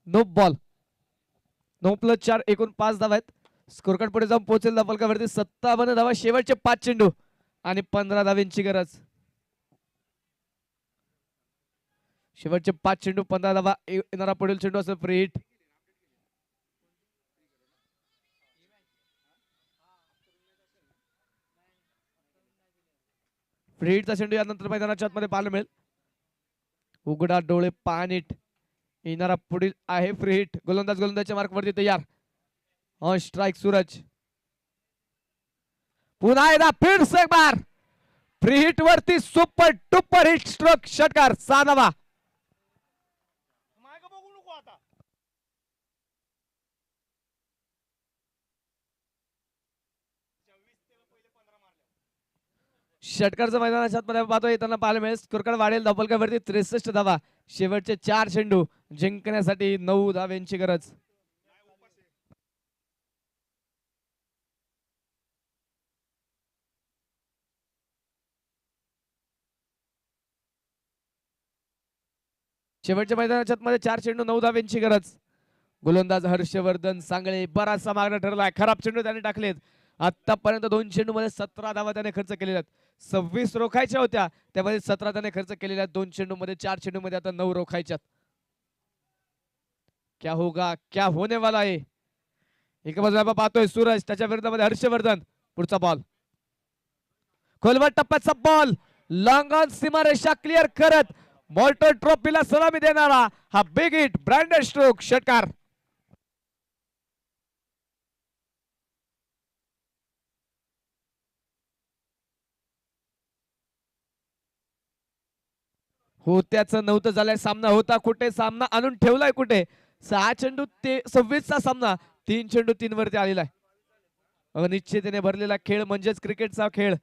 No ball. 9+4 एकूण 5 धावा आहेत. स्कोर कार्ड पुढे जाऊन पोहोचेल धावफलकावरती 57 धावा. शेवटचे 5 चेंडू आणि 15 धावांची गरज. शेवटचे 5 चेंडू 15 धावा. येणारा पुढील चेंडू असेल फ्री हिट. फ्री हिटचा चेंडू यानंतर मैदानाच्या आतमध्ये पाहायला मिळेल. उघडा डोळे पाणीट. येणारा पुढील आहे फ्री हिट. गोलंदाजच्या मार्कवरती तयार. On strike Suraj. पुन्हा एकदा फिर से एक बार फ्री हिट वरती सुपर टुपर हिट स्ट्रोक षटकार. 6 धावा. षटकारचं मैदानाच्या आतमध्ये पाहतो येताना पाहायला मिळेल. स्कोर कार्ड वाढेल धावफलकावरती 63 धावा. शेवटचे 4 चेंडू जिंकण्यासाठी 9 धाव्यांची गरज. शेवटच्या मैदानाच्या आतमध्ये 4 चेंडू 9 धाव्यांची गरज. गोलंदाज हर्षवर्धन सांगळे बराचसा मागणं ठरलाय. खराब चेंडू त्याने टाकलेत. आतापर्यंत 2 चेंडू मध्ये 17 धावा त्याने खर्च केलेल्या आहेत. 26 रोखायच्या होत्या, त्यामध्ये 17 त्याने खर्च केलेल्या. 2 चेंडू मध्ये 4 चेंडू मध्ये आता 9 रोखायच्यात. क्या होगा क्या होने वाला आहे. एका बाजूला पाहतोय सूरज, त्याच्या विरोधामध्ये हर्षवर्धन. पुढचा बॉल खोलवर टप्प्याचा बॉल. लॉंग ऑन सीमारेषा क्लिअर करत मॉल्टर ट्रॉफीला सलामी देणारा हा बिग हिट ब्रँडेड स्ट्रोक षटकार. होत्याचं नव्हतं झालंय. सामना होता कुठे, सामना आणून ठेवलाय कुठे. 6 चेंडू 26 चा सामना 3 चेंडू 3 वरती आलेला आहे. अनिश्चिततेने भरलेला खेळ म्हणजेच क्रिकेटचा खेळ.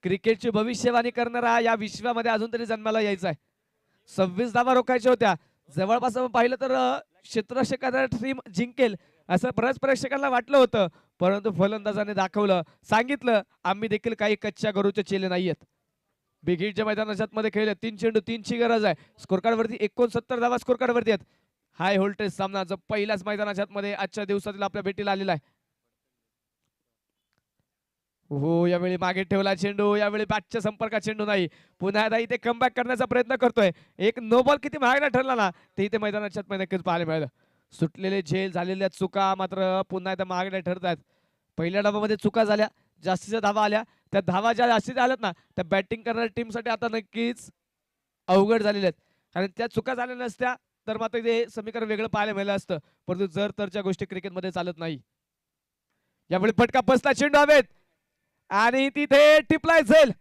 क्रिकेटची भविष्यवाणी करणारा या विश्वामध्ये अजून तरी जन्माला यायचा आहे. 26 धावा रोखायच्या होत्या. जवळपास पाहिलं तर क्षेत्ररक्षकाचा टीम जिंकेल असं बऱ्याच प्रेक्षकांना वाटलं होतं, परंतु फलंदाजाने दाखवलं, सांगितलं आम्ही देखील काही कच्च्या गरूचे चेले नाहीयेत. बिग हिटच्या मैदानाच्या मध्ये खेळले. 3 चेंडू 3 ची गरज आहे. स्कोर कार्ड वरती 69 धावा स्कोर कार्ड वरती आहेत. हाय व्होल्टेज सामना जो पहिल्याच मैदानाच्या मध्ये आजच्या दिवसातील आपल्या भेटीला आलेला आहे. हो, यावेळी मागे ठेवला चेंडू. यावेळी बॅटच्या संपर्कात चेंडू नाही. पुन्हा एकदा इथे कमबॅक करण्याचा प्रयत्न करतोय. एक नो बॉल किती महागडा ठरला ना, ते इथे मैदानाच्या मध्ये नक्कीच पाहायला मिळालं. सुटलेले झेल झालेल्या चुका मात्र पुन्हा एकदा महागड्या ठरत आहेत. पहिल्या डावामध्ये चुका झाल्या, जास्तीच्या धावा आल्या. त्या धावा ज्या जास्तीत आल्यात ना, त्या बॅटिंग करणाऱ्या टीम साठी आता नक्कीच अवघड झालेल्या आहेत. कारण त्या चुका झाल्या नसत्या तर मात्र ते समीकरण वेगळं पाहायला मिळालं असतं. परंतु जर तरच्या गोष्टी क्रिकेटमध्ये चालत नाही. यावेळी फटका बसला, चेंडू हवेत आणि तिथे टिपलाय झेल.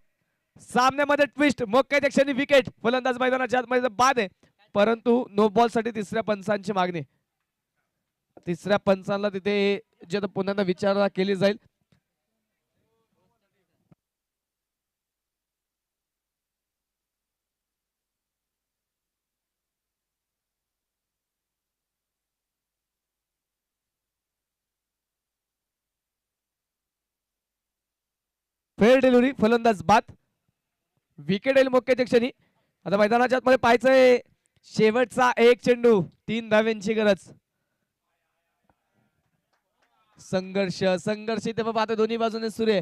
सामन्यामध्ये ट्विस्ट. मोक्याच्या क्षणी विकेट. फलंदाज मैदानाच्या आतमध्ये बाद आहे, परंतु नो बॉल साठी तिसऱ्या पंचांची मागणी. तिसऱ्या पंचांना तिथे जे पुन्हा विचारणा केली जाईल. Fair delivery. फलंदाज बाद. विकेट येईल मोक्याच्या क्षणी. आता मैदानाच्या आतमध्ये पाहायचंय शेवटचा 1 चेंडू 3 धाव्यांची गरज. संघर्ष संघर्ष इथे पाहतो दोन्ही बाजूने सुरू आहे.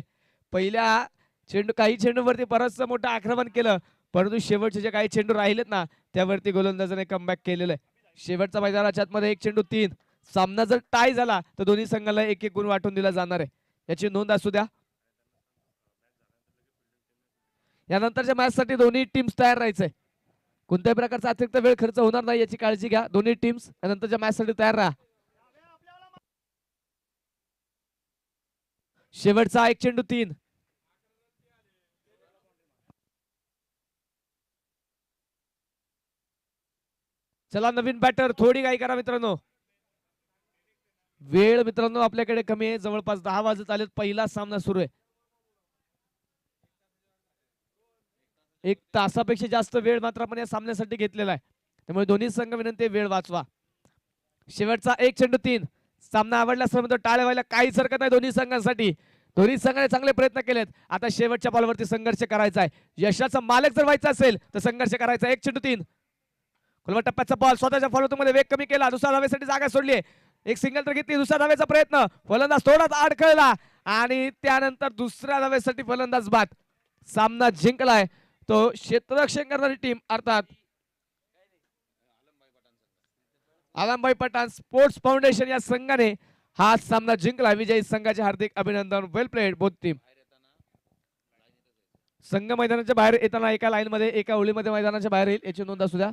पहिल्या चेंडू काही चेंडूवरती बरंच मोठं आक्रमण केलं, परंतु शेवटचे जे काही चेंडू राहिलेत ना, त्यावरती गोलंदाजाने कमबॅक केलेलं आहे. शेवटचा मैदानाच्या आतमध्ये 1 चेंडू 3. सामना जर टाय झाला तर दोन्ही संघाला 1-1 गुण वाटून दिला जाणार आहे. याची नोंद असू द्या. यानंतरच्या मॅच साठी दोन्ही टीम्स तयार राहायचंय. कोणत्याही प्रकारचा अतिरिक्त वेळ खर्च होणार नाही याची काळजी घ्या. दोन्ही टीम्स यानंतरच्या मॅच साठी तयार राहा. शेवटचा 1 चेंडू 3. चला नवीन बॅटर, थोडी घाई करा मित्रांनो. वेळ मित्रांनो आपल्याकडे कमी आहे. जवळपास 10 वाजत आलेत. पहिला सामना सुरू आहे. 1 तासापेक्षा जास्त वेळ मात्र आपण या सामन्यासाठी घेतलेला आहे, त्यामुळे दोन्ही संघ विनंती वेळ वाचवा. शेवटचा 1 चेंडू 3. सामना आवडला असल्यामुळे तो टाळ्या व्हायला काहीच हरकत नाही दोन्ही संघांसाठी. दोन्ही संघाने चांगले प्रयत्न केलेत. आता शेवटच्या बॉलवरती संघर्ष करायचा आहे. यशाचा मालक जर व्हायचा असेल तर संघर्ष करायचा. 1 चेंडू 3. खुलवा टप्प्याचा बॉल स्वतःच्या फॉलोमध्ये वेग कमी केला, दुसऱ्या धावेसाठी जागा सोडली, एक सिंगल तर घेतली, दुसऱ्या धावेचा प्रयत्न, फलंदाज थोडाच अडखळला आणि त्यानंतर दुसऱ्या धावेसाठी फलंदाज बाद. सामना जिंकलाय तो क्षेत्ररक्षण करणारी टीम अर्थात आलमभाई पठाण स्पोर्ट्स फाउंडेशन या संघाने हा सामना जिंकला. विजयी संघाचे हार्दिक अभिनंदन. वेल प्लेड बोथ टीम. संघ मैदानाच्या बाहेर येताना एका लाईन मध्ये एका ओळीमध्ये मैदानाच्या बाहेर येईल याची नोंद असू द्या.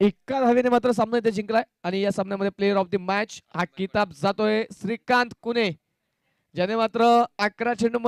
एका धावेने मात्र सामना इथे जिंकलाय आणि या सामन्यामध्ये प्लेअर ऑफ द मॅच हा किताब जातोय श्रीकांत कुने, ज्याने मात्र 11 चेंडू